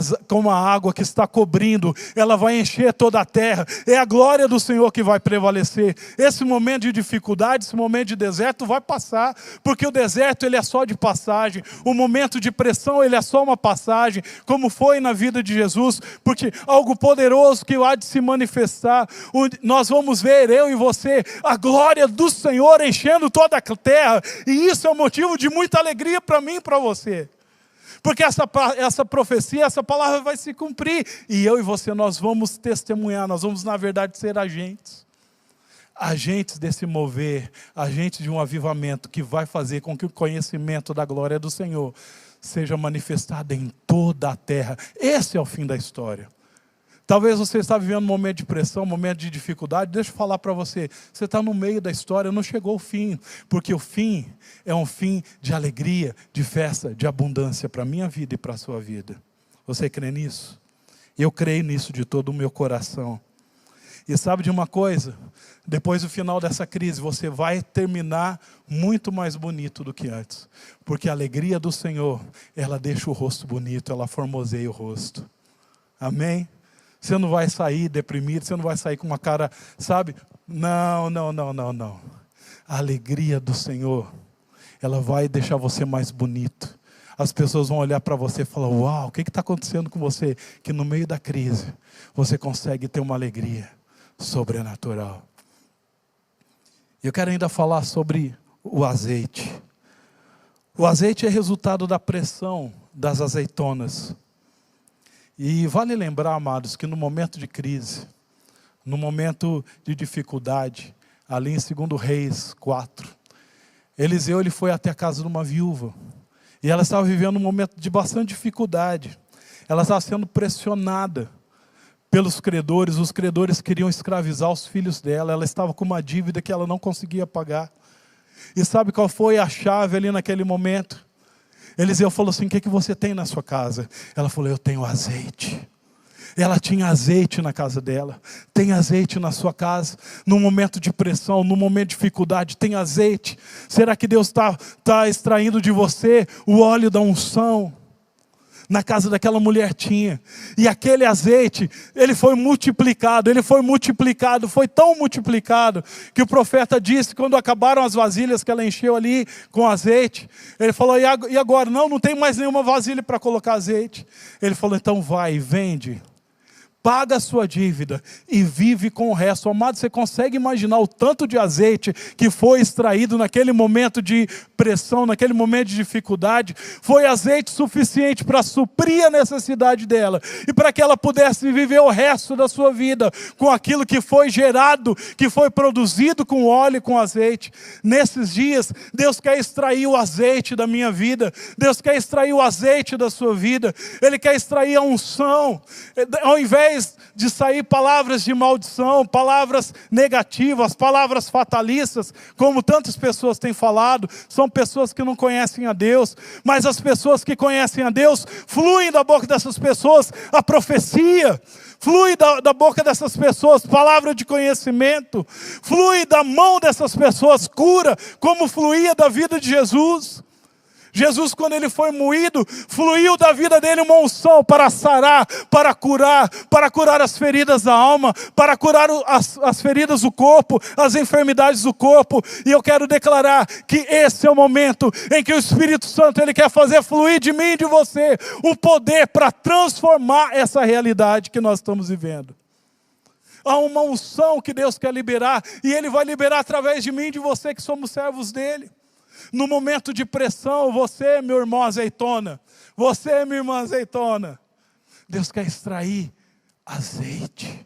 a água que está cobrindo, ela vai encher toda a terra. É a glória do Senhor que vai prevalecer. Esse momento de dificuldade, esse momento de deserto vai passar, porque o deserto ele é só de passagem. O momento de pressão ele é só uma passagem, como foi na vida de Jesus, porque algo poderoso que há de se manifestar. Nós vamos ver, eu e você, a glória do Senhor enchendo toda a terra, e isso é o motivo de muita alegria para mim e para você, porque essa profecia, essa palavra vai se cumprir, e eu e você, nós vamos testemunhar, nós vamos na verdade ser agentes desse mover, agentes de um avivamento que vai fazer com que o conhecimento da glória do Senhor seja manifestado em toda a terra. Esse é o fim da história. Talvez você está vivendo um momento de pressão, um momento de dificuldade. Deixa eu falar para você, você está no meio da história, não chegou o fim, porque o fim é um fim de alegria, de festa, de abundância para a minha vida e para a sua vida. Você crê nisso? Eu creio nisso de todo o meu coração. E sabe de uma coisa? Depois do final dessa crise, você vai terminar muito mais bonito do que antes, porque a alegria do Senhor, ela deixa o rosto bonito, ela formoseia o rosto. Amém? Você não vai sair deprimido, você não vai sair com uma cara, sabe? Não. A alegria do Senhor, ela vai deixar você mais bonito. As pessoas vão olhar para você e falar: uau, o que está acontecendo com você? Que no meio da crise, você consegue ter uma alegria sobrenatural. Eu quero ainda falar sobre o azeite. O azeite é resultado da pressão das azeitonas. E vale lembrar, amados, que no momento de crise, no momento de dificuldade, ali em 2 Reis 4, Eliseu ele foi até a casa de uma viúva, e ela estava vivendo um momento de bastante dificuldade. Ela estava sendo pressionada pelos credores, os credores queriam escravizar os filhos dela, ela estava com uma dívida que ela não conseguia pagar. E sabe qual foi a chave ali naquele momento? Eliseu falou assim: o que você tem na sua casa? Ela falou: eu tenho azeite. Ela tinha azeite na casa dela. Tem azeite na sua casa? No momento de pressão, no momento de dificuldade, tem azeite? Será que Deus está extraindo de você o óleo da unção? Na casa daquela mulher tinha. E aquele azeite, ele foi multiplicado, foi tão multiplicado, que o profeta disse, quando acabaram as vasilhas que ela encheu ali com azeite, ele falou: e agora? Não tem mais nenhuma vasilha para colocar azeite. Ele falou: então vai, vende, paga a sua dívida e vive com o resto. Amado, você consegue imaginar o tanto de azeite que foi extraído naquele momento de pressão, naquele momento de dificuldade? Foi azeite suficiente para suprir a necessidade dela e para que ela pudesse viver o resto da sua vida com aquilo que foi gerado, que foi produzido com óleo e com azeite. Nesses dias, Deus quer extrair o azeite da minha vida, Deus quer extrair o azeite da sua vida, Ele quer extrair a unção. Ao invés de sair palavras de maldição, palavras negativas, palavras fatalistas, como tantas pessoas têm falado, são pessoas que não conhecem a Deus, mas as pessoas que conhecem a Deus, fluem da boca dessas pessoas a profecia, flui da boca dessas pessoas palavra de conhecimento, flui da mão dessas pessoas cura, como fluía da vida de Jesus. Jesus, quando ele foi moído, fluiu da vida dele uma unção para sarar, para curar as feridas da alma, para curar as feridas do corpo, as enfermidades do corpo. E eu quero declarar que esse é o momento em que o Espírito Santo ele quer fazer fluir de mim e de você o poder para transformar essa realidade que nós estamos vivendo. Há uma unção que Deus quer liberar, e Ele vai liberar através de mim e de você, que somos servos dEle. No momento de pressão, você, meu irmão azeitona, você, minha irmã azeitona, Deus quer extrair azeite.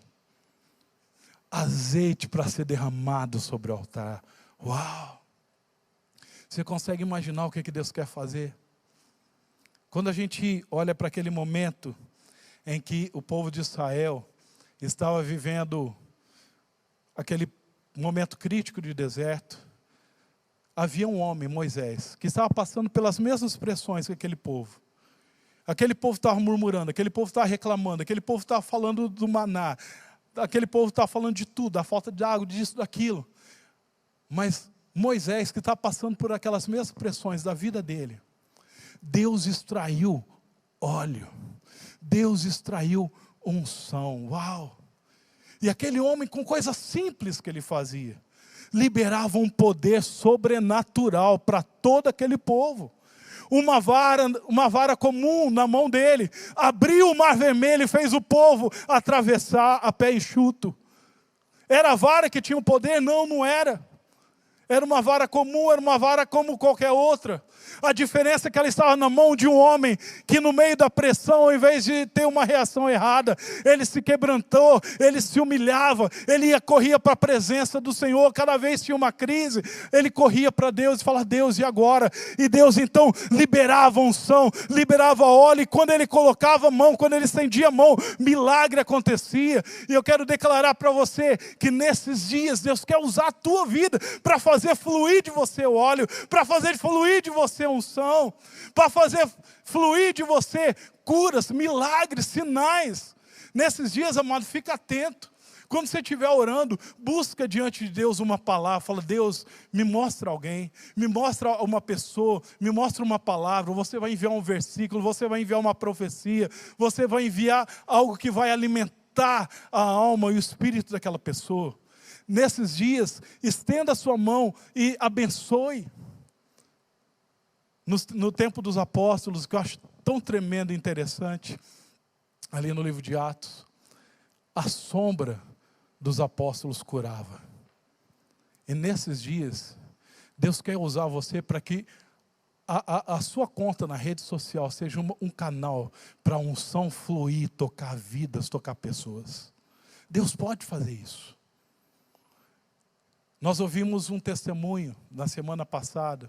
Azeite para ser derramado sobre o altar. Uau! Você consegue imaginar o que Deus quer fazer? Quando a gente olha para aquele momento em que o povo de Israel estava vivendo aquele momento crítico de deserto, havia um homem, Moisés, que estava passando pelas mesmas pressões que aquele povo. Aquele povo estava murmurando, aquele povo estava reclamando, aquele povo estava falando do maná, aquele povo estava falando de tudo, da falta de água, disso, daquilo. Mas Moisés, que estava passando por aquelas mesmas pressões da vida dele, Deus extraiu óleo, Deus extraiu unção. Uau! E aquele homem, com coisas simples que ele fazia, liberava um poder sobrenatural para todo aquele povo. Uma vara comum na mão dele, abriu o mar vermelho e fez o povo atravessar a pé enxuto. Era a vara que tinha o poder? Não era. Era uma vara comum, era uma vara como qualquer outra. A diferença é que ela estava na mão de um homem que, no meio da pressão, ao invés de ter uma reação errada, ele se quebrantou, ele se humilhava, ele corria para a presença do Senhor. Cada vez que tinha uma crise, ele corria para Deus e falava: Deus, e agora? E Deus então liberava unção, liberava óleo, e quando ele colocava a mão, quando ele estendia a mão, milagre acontecia. E eu quero declarar para você que nesses dias Deus quer usar a tua vida para fazer fluir de você o óleo, para fazer fluir de você a unção, para fazer fluir de você curas, milagres, sinais. Nesses dias, amado, fica atento. Quando você estiver orando, busca diante de Deus uma palavra. Fala: Deus, me mostra alguém, me mostra uma pessoa, me mostra uma palavra. Você vai enviar um versículo, você vai enviar uma profecia, você vai enviar algo que vai alimentar a alma e o espírito daquela pessoa. Nesses dias, estenda a sua mão e abençoe. No tempo dos apóstolos, que eu acho tão tremendo e interessante, ali no livro de Atos, a sombra dos apóstolos curava. E nesses dias, Deus quer usar você para que a sua conta na rede social seja um canal para a unção fluir, tocar vidas, tocar pessoas. Deus pode fazer isso. Nós ouvimos um testemunho na semana passada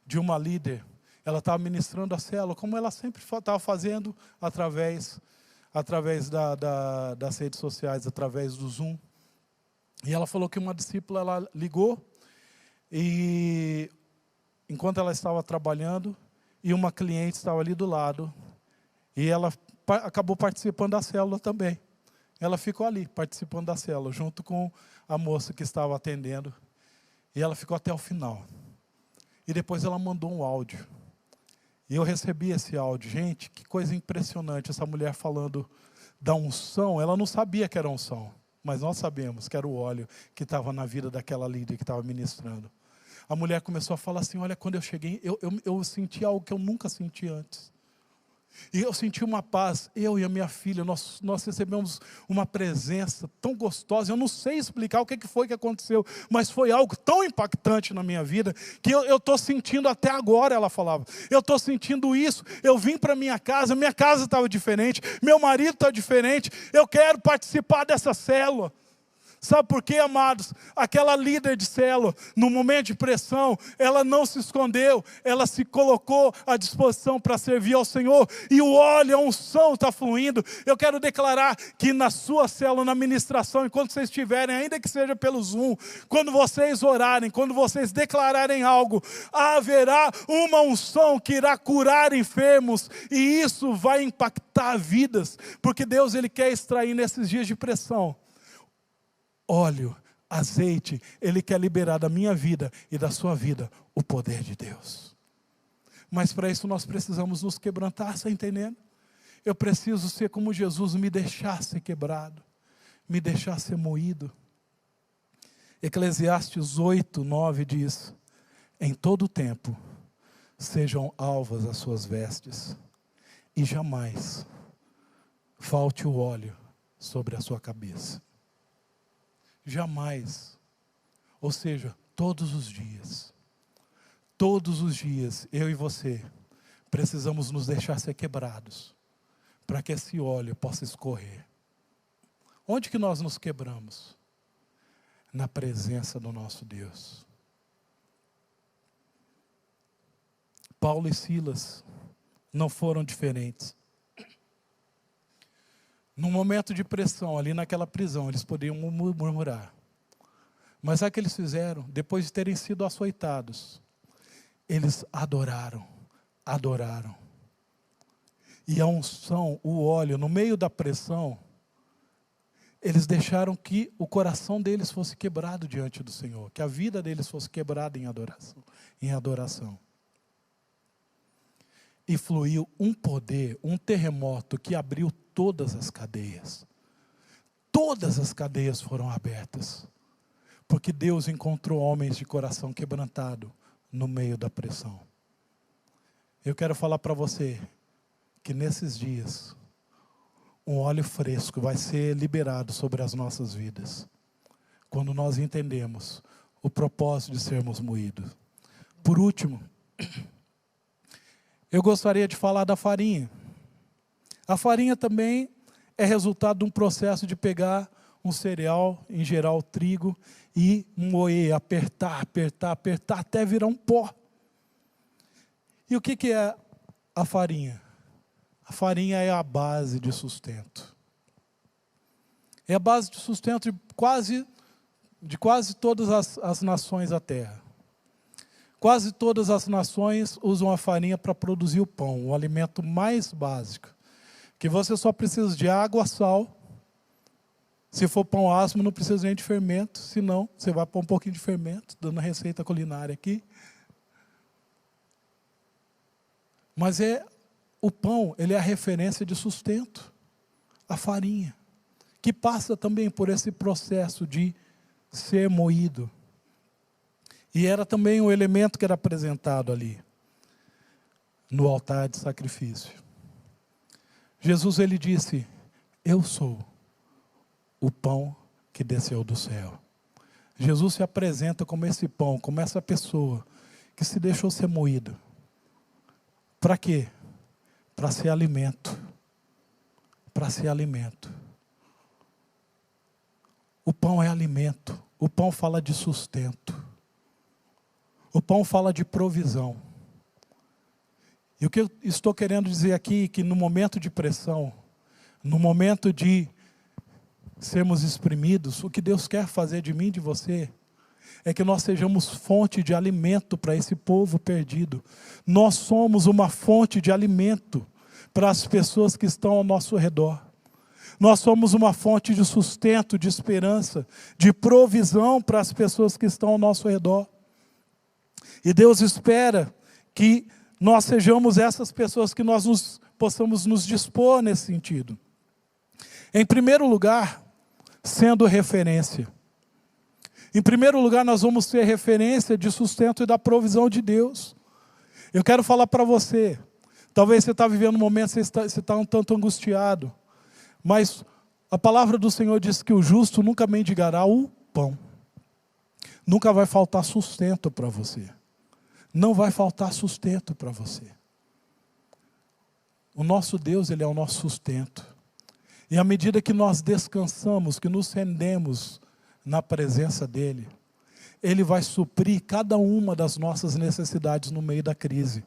de uma líder. Ela estava ministrando a célula, como ela sempre estava fazendo através das redes sociais, através do Zoom. E ela falou que uma discípula, ela ligou E enquanto ela estava trabalhando, e uma cliente estava ali do lado, e ela acabou participando da célula também. Ela ficou ali, participando da célula, junto com a moça que estava atendendo. E ela ficou até o final. E depois ela mandou um áudio. E eu recebi esse áudio. Gente, que coisa impressionante, essa mulher falando da unção. Ela não sabia que era unção, mas nós sabemos que era o óleo que estava na vida daquela líder que estava ministrando. A mulher começou a falar assim, olha, quando eu cheguei, eu senti algo que eu nunca senti antes. E eu senti uma paz, eu e a minha filha, nós recebemos uma presença tão gostosa. Eu não sei explicar o que foi que aconteceu, mas foi algo tão impactante na minha vida, que eu estou sentindo até agora, ela falava. Eu estou sentindo isso, eu vim para minha casa estava diferente, meu marido está diferente, eu quero participar dessa célula. Sabe por quê, amados? Aquela líder de célula, no momento de pressão, ela não se escondeu, ela se colocou à disposição para servir ao Senhor, e o óleo, a unção está fluindo. Eu quero declarar que na sua célula, na ministração, enquanto vocês estiverem, ainda que seja pelo Zoom, quando vocês orarem, quando vocês declararem algo, haverá uma unção que irá curar enfermos, e isso vai impactar vidas, porque Deus Ele quer extrair nesses dias de pressão óleo, azeite. Ele quer liberar da minha vida e da sua vida o poder de Deus. Mas para isso nós precisamos nos quebrantar, está entendendo? Eu preciso ser como Jesus, me deixar ser quebrado, me deixar ser moído. Eclesiastes 8:9 diz, em todo tempo sejam alvas as suas vestes, e jamais falte o óleo sobre a sua cabeça. Jamais. Ou seja, todos os dias, eu e você, precisamos nos deixar ser quebrados, para que esse óleo possa escorrer. Onde que nós nos quebramos? Na presença do nosso Deus. Paulo e Silas não foram diferentes. No momento de pressão, ali naquela prisão, eles podiam murmurar. Mas sabe o que eles fizeram? Depois de terem sido açoitados, eles adoraram. E a unção, o óleo, no meio da pressão, eles deixaram que o coração deles fosse quebrado diante do Senhor, que a vida deles fosse quebrada em adoração. E fluiu um poder, um terremoto que abriu todas as cadeias. Todas as cadeias foram abertas. Porque Deus encontrou homens de coração quebrantado no meio da pressão. Eu quero falar para você que nesses dias, um óleo fresco vai ser liberado sobre as nossas vidas. Quando nós entendemos o propósito de sermos moídos. Por último, eu gostaria de falar da farinha. A farinha também é resultado de um processo de pegar um cereal, em geral trigo, e moer, apertar, até virar um pó. E o que é a farinha? A farinha é a base de sustento. É a base de sustento de quase todas as nações da terra. Quase todas as nações usam a farinha para produzir o pão, o alimento mais básico. Que você só precisa de água, sal. Se for pão áspero, não precisa nem de fermento. Se não, você vai pôr um pouquinho de fermento, dando a receita culinária aqui. Mas o pão, ele é a referência de sustento. A farinha, que passa também por esse processo de ser moído. E era também um elemento que era apresentado ali, no altar de sacrifício. Jesus, ele disse, eu sou o pão que desceu do céu. Jesus se apresenta como esse pão, como essa pessoa que se deixou ser moído. Para quê? Para ser alimento. Para ser alimento. O pão é alimento. O pão fala de sustento. O pão fala de provisão. E o que eu estou querendo dizer aqui é que no momento de pressão, no momento de sermos exprimidos, o que Deus quer fazer de mim e de você é que nós sejamos fonte de alimento para esse povo perdido. Nós somos uma fonte de alimento para as pessoas que estão ao nosso redor. Nós somos uma fonte de sustento, de esperança, de provisão para as pessoas que estão ao nosso redor. E Deus espera que nós sejamos essas pessoas, que nós possamos nos dispor nesse sentido. Em primeiro lugar, sendo referência. Em primeiro lugar, nós vamos ser referência de sustento e da provisão de Deus. Eu quero falar para você, talvez você está vivendo um momento, você está um tanto angustiado, mas a palavra do Senhor diz que o justo nunca mendigará o pão. Nunca vai faltar sustento para você. Não vai faltar sustento para você. O nosso Deus, Ele é o nosso sustento. E à medida que nós descansamos, que nos rendemos na presença dEle, Ele vai suprir cada uma das nossas necessidades no meio da crise.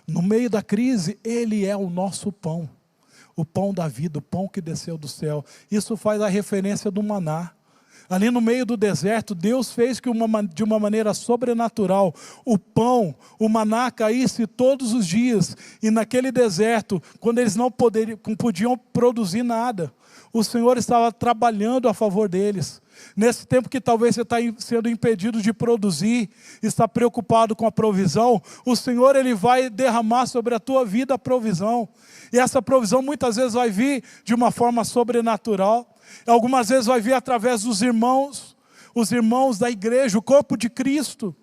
No meio da crise, Ele é o nosso pão. O pão da vida, o pão que desceu do céu. Isso faz a referência do maná. Ali no meio do deserto, Deus fez que de uma maneira sobrenatural, o pão, o maná caísse todos os dias. E naquele deserto, quando eles não podiam produzir nada, o Senhor estava trabalhando a favor deles. Nesse tempo que talvez você está sendo impedido de produzir, está preocupado com a provisão, o Senhor, Ele vai derramar sobre a tua vida a provisão. E essa provisão muitas vezes vai vir de uma forma sobrenatural. Algumas vezes vai vir através dos irmãos, os irmãos da igreja, o corpo de Cristo.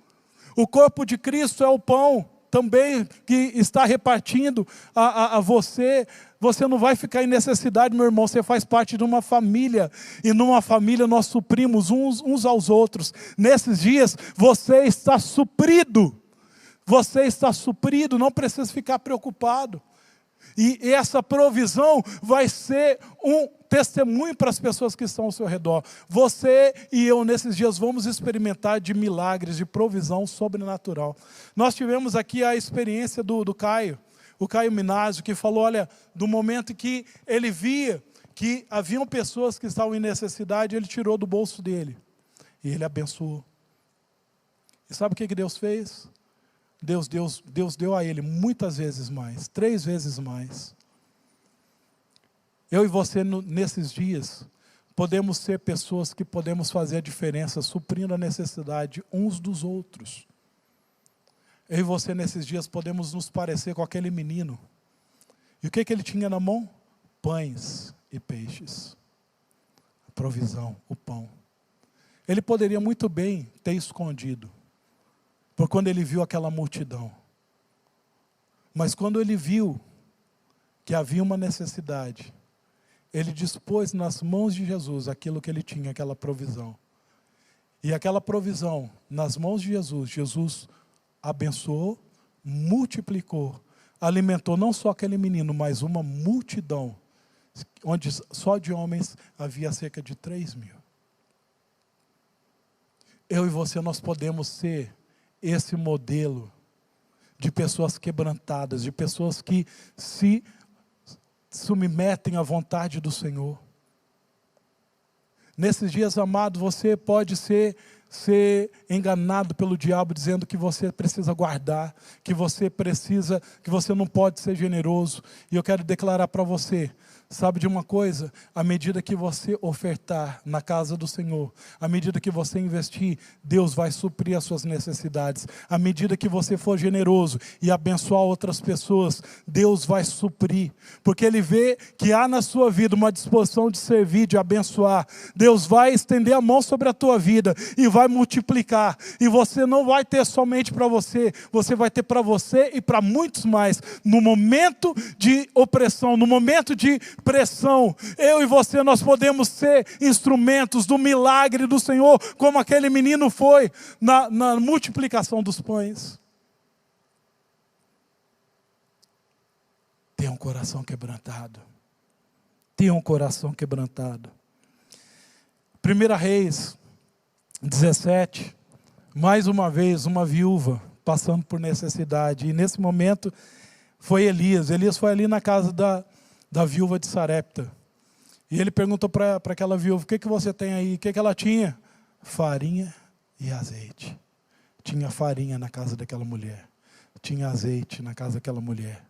O corpo de Cristo é o pão também que está repartindo a você. Você não vai ficar em necessidade, meu irmão, você faz parte de uma família. E numa família nós suprimos uns aos outros. Nesses dias você está suprido. Você está suprido, não precisa ficar preocupado. E essa provisão vai ser um testemunho para as pessoas que estão ao seu redor. Você e eu, nesses dias, vamos experimentar de milagres, de provisão sobrenatural. Nós tivemos aqui a experiência do Caio, o Caio Minásio, que falou, olha, do momento em que ele via que haviam pessoas que estavam em necessidade, ele tirou do bolso dele. E ele abençoou. E sabe o que Deus fez? Deus deu a ele muitas vezes mais, 3 vezes mais. Eu e você, nesses dias, podemos ser pessoas que podemos fazer a diferença, suprindo a necessidade uns dos outros. Eu e você, nesses dias, podemos nos parecer com aquele menino. E o que ele tinha na mão? Pães e peixes. A provisão, o pão. Ele poderia muito bem ter escondido. Por quando ele viu aquela multidão. Mas quando ele viu que havia uma necessidade, ele dispôs nas mãos de Jesus aquilo que ele tinha, aquela provisão. E aquela provisão, nas mãos de Jesus, Jesus abençoou, multiplicou, alimentou não só aquele menino, mas uma multidão, onde só de homens havia cerca de 3.000. Eu e você, nós podemos ser esse modelo de pessoas quebrantadas, de pessoas que se submetem à vontade do Senhor. Nesses dias, amado, você pode ser enganado pelo diabo, dizendo que você precisa guardar, que você não pode ser generoso. E eu quero declarar para você, sabe de uma coisa? À medida que você ofertar na casa do Senhor, à medida que você investir, Deus vai suprir as suas necessidades. À medida que você for generoso e abençoar outras pessoas, Deus vai suprir. Porque Ele vê que há na sua vida uma disposição de servir, de abençoar. Deus vai estender a mão sobre a tua vida e vai multiplicar. E você não vai ter somente para você, você vai ter para você e para muitos mais. No momento de opressão, no momento de pressão, eu e você, nós podemos ser instrumentos do milagre do Senhor, como aquele menino foi na multiplicação dos pães. Tenha um coração quebrantado. Tenha um coração quebrantado. 1 Reis 17, mais uma vez, uma viúva passando por necessidade. E nesse momento foi Elias. Elias foi ali na casa da viúva de Sarepta. E ele perguntou para aquela viúva, o que você tem aí? O que ela tinha? Farinha e azeite. Tinha farinha na casa daquela mulher. Tinha azeite na casa daquela mulher.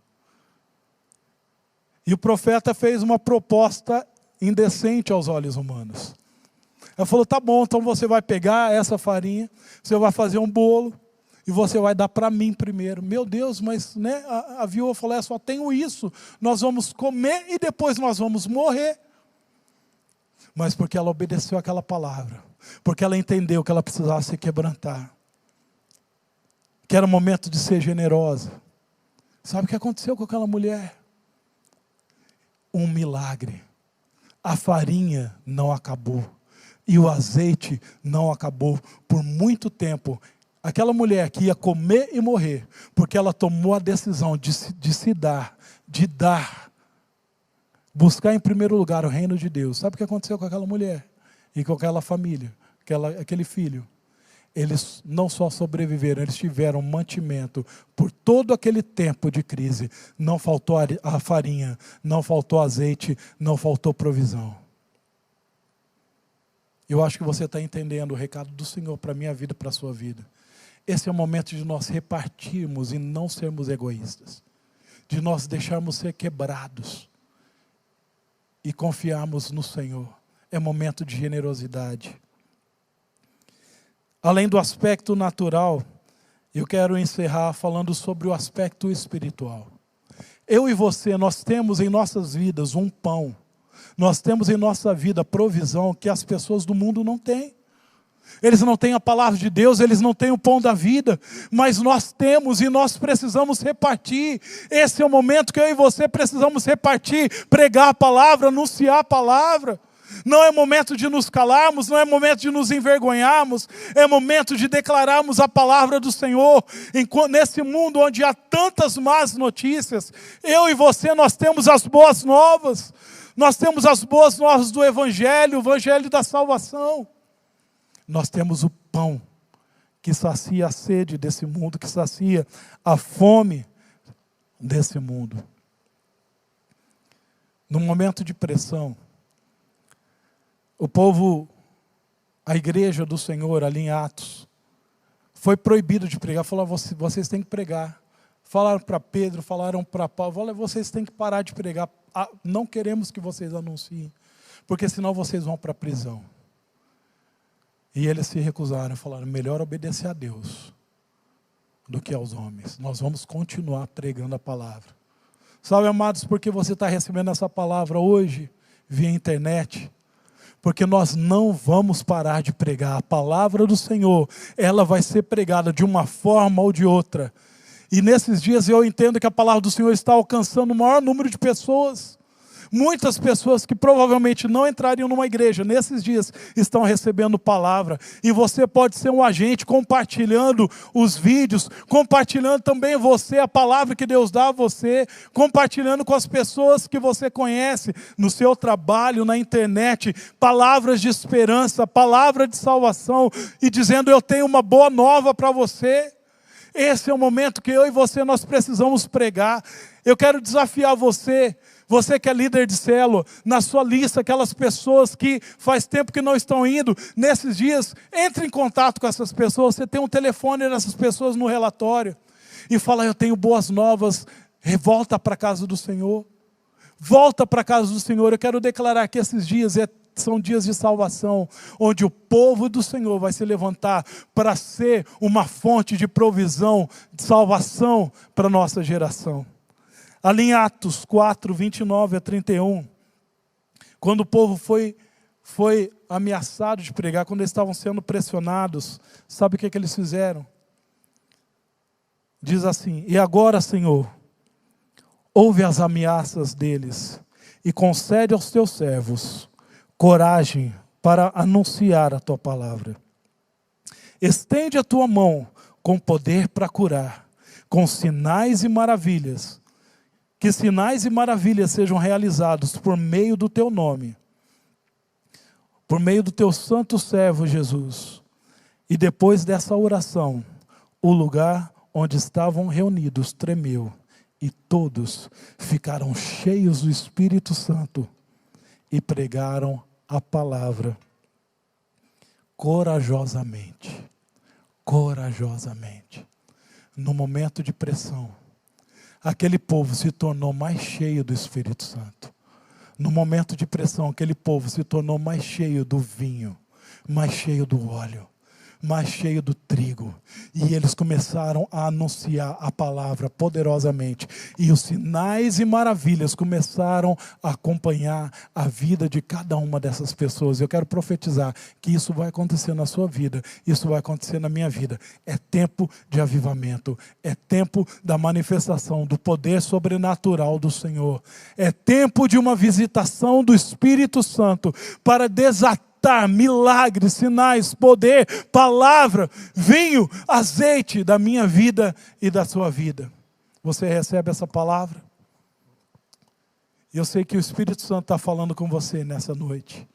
E o profeta fez uma proposta indecente aos olhos humanos. Ela falou, tá bom, então você vai pegar essa farinha, você vai fazer um bolo, e você vai dar para mim primeiro. Meu Deus, mas né, a viúva falou, só tenho isso, nós vamos comer e depois nós vamos morrer. Mas porque ela obedeceu aquela palavra, porque ela entendeu que ela precisava se quebrantar, que era o momento de ser generosa. Sabe o que aconteceu com aquela mulher? Um milagre. A farinha não acabou. E o azeite não acabou por muito tempo. Aquela mulher que ia comer e morrer, porque ela tomou a decisão de se dar, de dar, buscar em primeiro lugar o reino de Deus. Sabe o que aconteceu com aquela mulher? E com aquela família, aquele filho? Eles não só sobreviveram, eles tiveram mantimento por todo aquele tempo de crise. Não faltou a farinha, não faltou azeite, não faltou provisão. Eu acho que você está entendendo o recado do Senhor para a minha vida e para a sua vida. Esse é o momento de nós repartirmos e não sermos egoístas. De nós deixarmos ser quebrados e confiarmos no Senhor. É momento de generosidade. Além do aspecto natural, eu quero encerrar falando sobre o aspecto espiritual. Eu e você, nós temos em nossas vidas um pão. Nós temos em nossa vida provisão que as pessoas do mundo não têm. Eles não têm a palavra de Deus, eles não têm o pão da vida, mas nós temos e nós precisamos repartir. Esse é o momento que eu e você precisamos repartir, pregar a palavra, anunciar a palavra. Não é momento de nos calarmos, não é momento de nos envergonharmos, é momento de declararmos a palavra do Senhor. Nesse mundo onde há tantas más notícias, eu e você, nós temos as boas novas. Nós temos as boas novas do Evangelho, o Evangelho da salvação. Nós temos o pão que sacia a sede desse mundo, que sacia a fome desse mundo. No momento de pressão, o povo, a igreja do Senhor ali em Atos, foi proibido de pregar. Falaram, vocês têm que pregar. Falaram para Pedro, falaram para Paulo, falaram, vocês têm que parar de pregar. Não queremos que vocês anunciem, porque senão vocês vão para a prisão. E eles se recusaram, falaram, melhor obedecer a Deus do que aos homens. Nós vamos continuar pregando a palavra. Sabe, amados, por que você está recebendo essa palavra hoje, via internet? Porque nós não vamos parar de pregar. A palavra do Senhor, ela vai ser pregada de uma forma ou de outra. E nesses dias eu entendo que a palavra do Senhor está alcançando o maior número de pessoas. Muitas pessoas que provavelmente não entrariam numa igreja, nesses dias estão recebendo palavra. E você pode ser um agente compartilhando os vídeos, compartilhando também você, a palavra que Deus dá a você, compartilhando com as pessoas que você conhece, no seu trabalho, na internet, palavras de esperança, palavra de salvação, e dizendo, eu tenho uma boa nova para você. Esse é o momento que eu e você, nós precisamos pregar. Eu quero desafiar você que é líder de célula, na sua lista, aquelas pessoas que faz tempo que não estão indo, nesses dias, entre em contato com essas pessoas, você tem um telefone dessas pessoas no relatório, e fala, eu tenho boas novas, volta para a casa do Senhor, volta para a casa do Senhor. Eu quero declarar que esses dias são dias de salvação, onde o povo do Senhor vai se levantar para ser uma fonte de provisão, de salvação para a nossa geração. Ali em Atos 4, 29 a 31, quando o povo foi ameaçado de pregar, quando eles estavam sendo pressionados, sabe o que eles fizeram? Diz assim, e agora, Senhor, ouve as ameaças deles e concede aos teus servos coragem para anunciar a tua palavra. Estende a tua mão com poder para curar, com sinais e maravilhas, que sinais e maravilhas sejam realizados por meio do teu nome, por meio do teu santo servo Jesus. E depois dessa oração, o lugar onde estavam reunidos tremeu, e todos ficaram cheios do Espírito Santo e pregaram a palavra corajosamente. corajosamente. No momento de pressão, aquele povo se tornou mais cheio do Espírito Santo. No momento de pressão, aquele povo se tornou mais cheio do vinho, mais cheio do óleo, mais cheio do trigo. E eles começaram a anunciar a palavra poderosamente. E os sinais e maravilhas começaram a acompanhar a vida de cada uma dessas pessoas. Eu quero profetizar que isso vai acontecer na sua vida, isso vai acontecer na minha vida. É tempo de avivamento, é tempo da manifestação do poder sobrenatural do Senhor. É tempo de uma visitação do Espírito Santo para desatar milagres, sinais, poder, palavra, vinho, azeite da minha vida e da sua vida. Você recebe essa palavra? Eu sei que o Espírito Santo está falando com você nessa noite,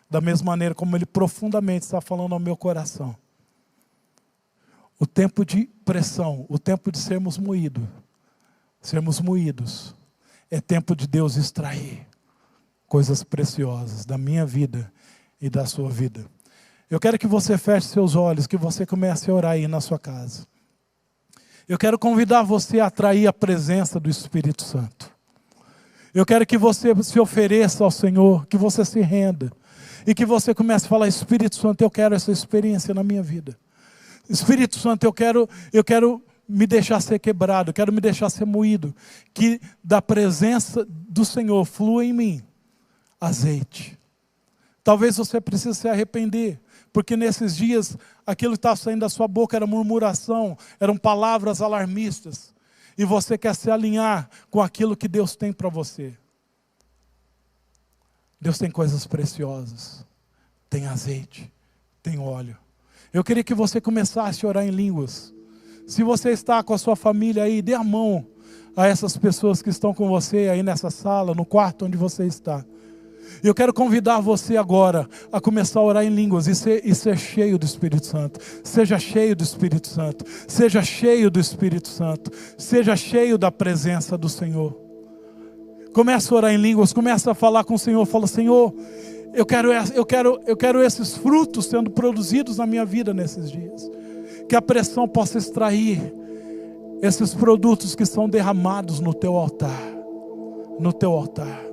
da mesma maneira como Ele profundamente está falando ao meu coração. O tempo de pressão, o tempo de sermos moídos, é tempo de Deus extrair coisas preciosas da minha vida e da sua vida. Eu quero que você feche seus olhos, que você comece a orar aí na sua casa. Eu quero convidar você a atrair a presença do Espírito Santo. Eu quero que você se ofereça ao Senhor, que você se renda e que você comece a falar: Espírito Santo, eu quero essa experiência na minha vida. Espírito Santo, eu quero me deixar ser quebrado, eu quero me deixar ser moído, que da presença do Senhor flua em mim azeite. Talvez você precise se arrepender, porque nesses dias aquilo que estava saindo da sua boca era murmuração, eram palavras alarmistas, e você quer se alinhar com aquilo que Deus tem para você. Deus tem coisas preciosas, tem azeite, tem óleo. Eu queria que você começasse a orar em línguas. Se você está com a sua família aí, dê a mão a essas pessoas que estão com você aí nessa sala, no quarto onde você está. Eu quero convidar você agora a começar a orar em línguas e ser cheio do Espírito Santo. Seja cheio do Espírito Santo. Seja cheio do Espírito Santo. Seja cheio da presença do Senhor. Começa a orar em línguas, começa a falar com o Senhor. Fala: Senhor, eu quero esses frutos sendo produzidos na minha vida nesses dias. Que a pressão possa extrair esses produtos que são derramados no teu altar. No teu altar.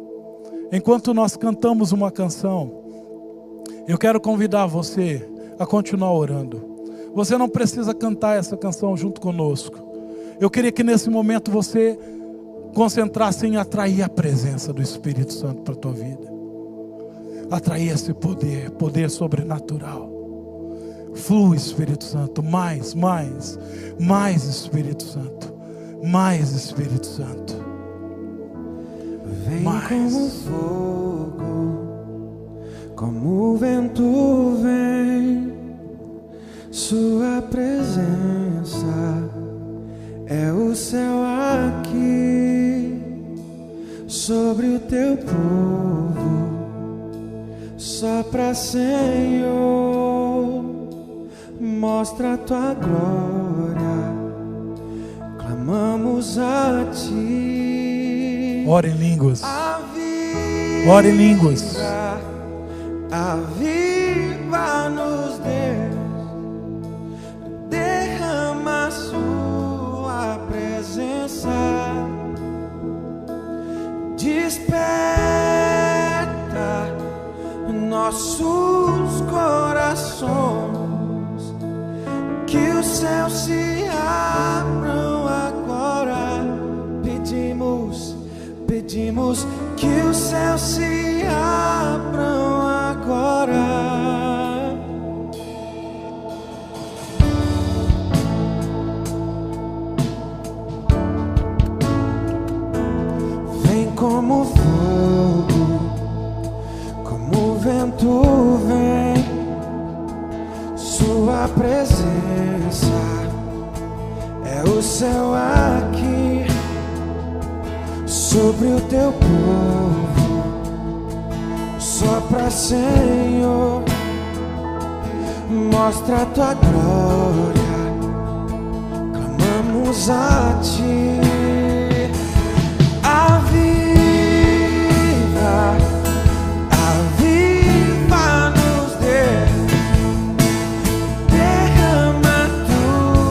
Enquanto nós cantamos uma canção, eu quero convidar você a continuar orando. Você não precisa cantar essa canção junto conosco. Eu queria que nesse momento você concentrasse em atrair a presença do Espírito Santo para a tua vida. Atrair esse poder sobrenatural. Flui, Espírito Santo, mais Espírito Santo, mais Espírito Santo. Vem como fogo, como o vento vem, sua presença é o céu aqui, sobre o teu povo, sopra, Senhor, mostra a tua glória, clamamos a ti. Ora em línguas. Ora em línguas. Aviva-nos, Deus. Derrama a sua presença. Desperta nossos corações. Que os céus se abram agora. Pedimos que os céus se abram agora. Vem como fogo, como o vento vem, sua presença é o céu aqui, sobre o teu povo, sopra, Senhor, mostra a tua glória, clamamos a ti. Aviva-nos, Deus, derrama tua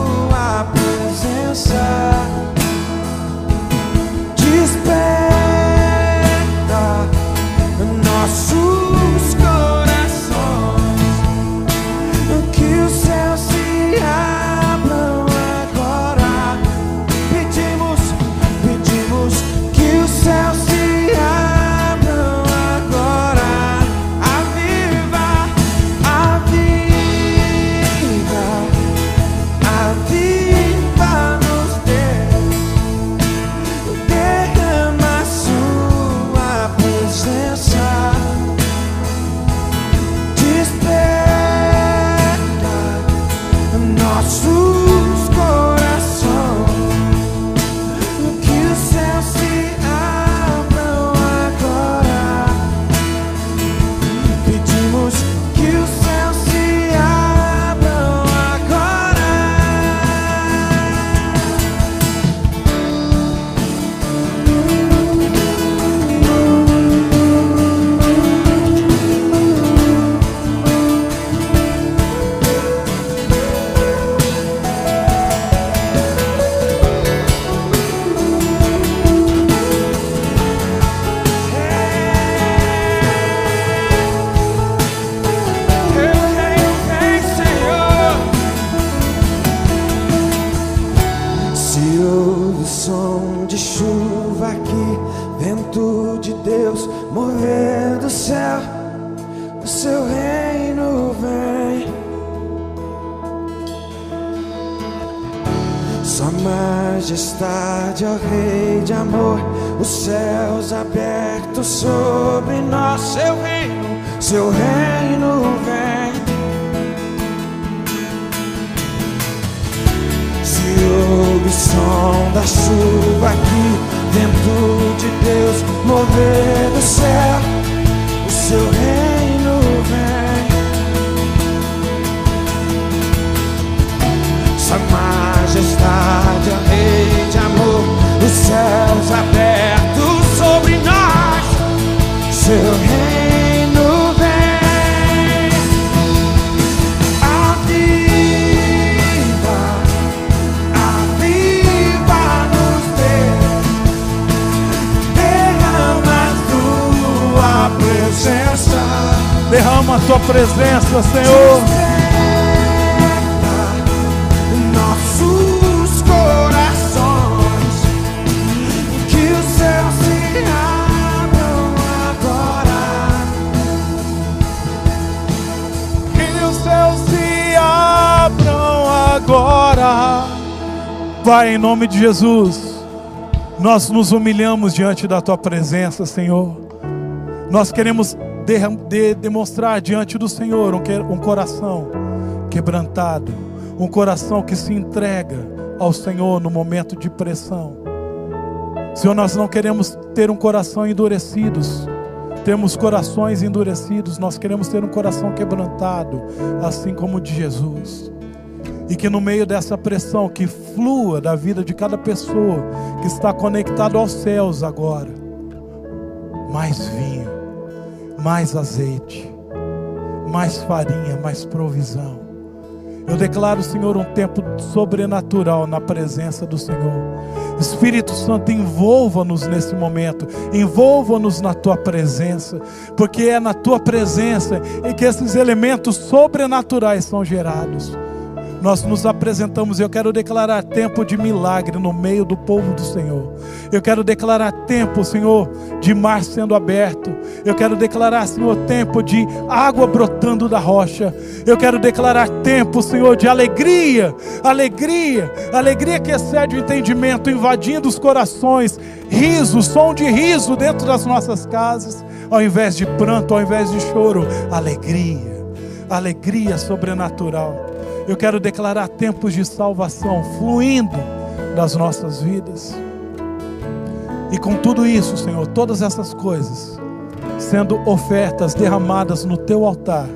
nossos corações. Que os céus se abram agora. Pedimos que os céus se abram agora. Vem, Senhor. Se ouve o som de chuva aqui, vento de Deus mover do céu, o seu reino vem. Sua majestade, ó Rei de amor, os céus abertos sobre nós. Seu reino vem. Se ouve o som da chuva aqui, vento de Deus mover do céu, o seu reino vem. Sua majestade, ó Rei de amor, os céus abertos sobre nós, seu reino vem. Aviva-nos, Deus, derrama a tua presença. Derrama a tua presença, Senhor. Nossos corações, que os céus se abram agora. Que os céus se abram agora. Pai, em nome de Jesus, nós nos humilhamos diante da tua presença, Senhor. Nós queremos demonstrar diante do Senhor um coração quebrantado, um coração que se entrega ao Senhor no momento de pressão. Senhor, nós não queremos ter um coração endurecido, temos corações endurecidos, nós queremos ter um coração quebrantado, assim como o de Jesus. E que no meio dessa pressão, que flua da vida de cada pessoa que está conectado aos céus agora, mais vinho, mais azeite, mais farinha, mais provisão. Eu declaro, Senhor, um tempo sobrenatural na presença do Senhor. Espírito Santo, envolva-nos nesse momento, envolva-nos na tua presença, porque é na tua presença em que esses elementos sobrenaturais são gerados. Nós nos apresentamos e eu quero declarar tempo de milagre no meio do povo do Senhor. Eu quero declarar tempo, Senhor, de mar sendo aberto. Eu quero declarar, Senhor, tempo de água brotando da rocha. Eu quero declarar tempo, Senhor, de alegria, alegria, alegria que excede o entendimento, invadindo os corações, riso, som de riso dentro das nossas casas, ao invés de pranto, ao invés de choro, alegria, alegria sobrenatural. Eu quero declarar tempos de salvação fluindo das nossas vidas. E com tudo isso, Senhor, todas essas coisas sendo ofertas derramadas no teu altar,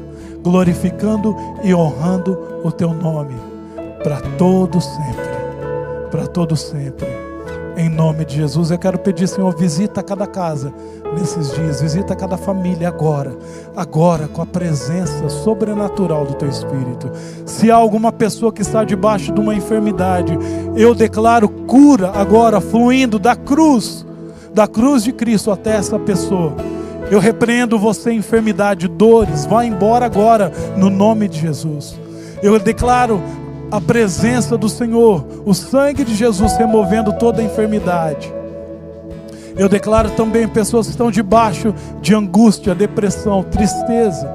glorificando e honrando o teu nome para todo sempre, para todo sempre. Em nome de Jesus, eu quero pedir, Senhor, visita cada casa nesses dias, visita cada família agora com a presença sobrenatural do Teu Espírito. Se há alguma pessoa que está debaixo de uma enfermidade, eu declaro cura agora, fluindo da cruz de Cristo até essa pessoa. Eu repreendo você, enfermidade, dores, vá embora agora, no nome de Jesus. Eu declaro a presença do Senhor, o sangue de Jesus removendo toda a enfermidade. Eu declaro também pessoas que estão debaixo de angústia, depressão, tristeza.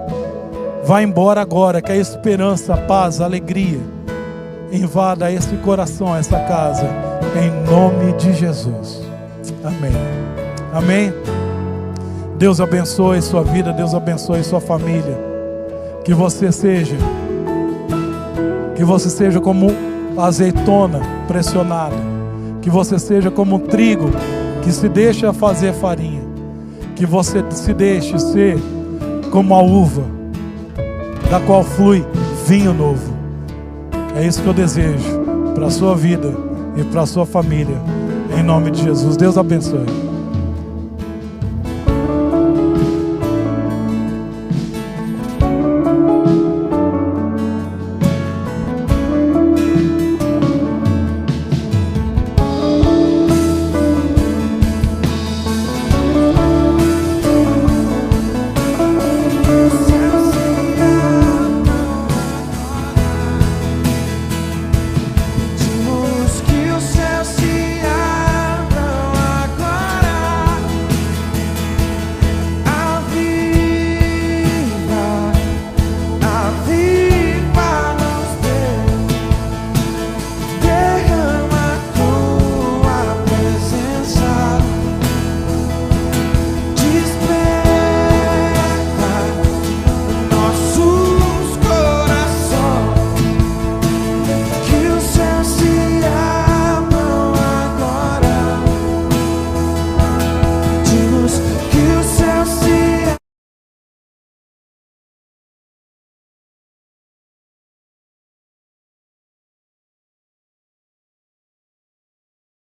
Vá embora agora, que a esperança, a paz, a alegria invada esse coração, essa casa, em nome de Jesus. Amém. Amém. Deus abençoe sua vida, Deus abençoe sua família. Que você seja Que você seja como azeitona pressionada. Que você seja como trigo que se deixa fazer farinha. Que você se deixe ser como a uva, da qual flui vinho novo. É isso que eu desejo para a sua vida e para a sua família. Em nome de Jesus. Deus abençoe.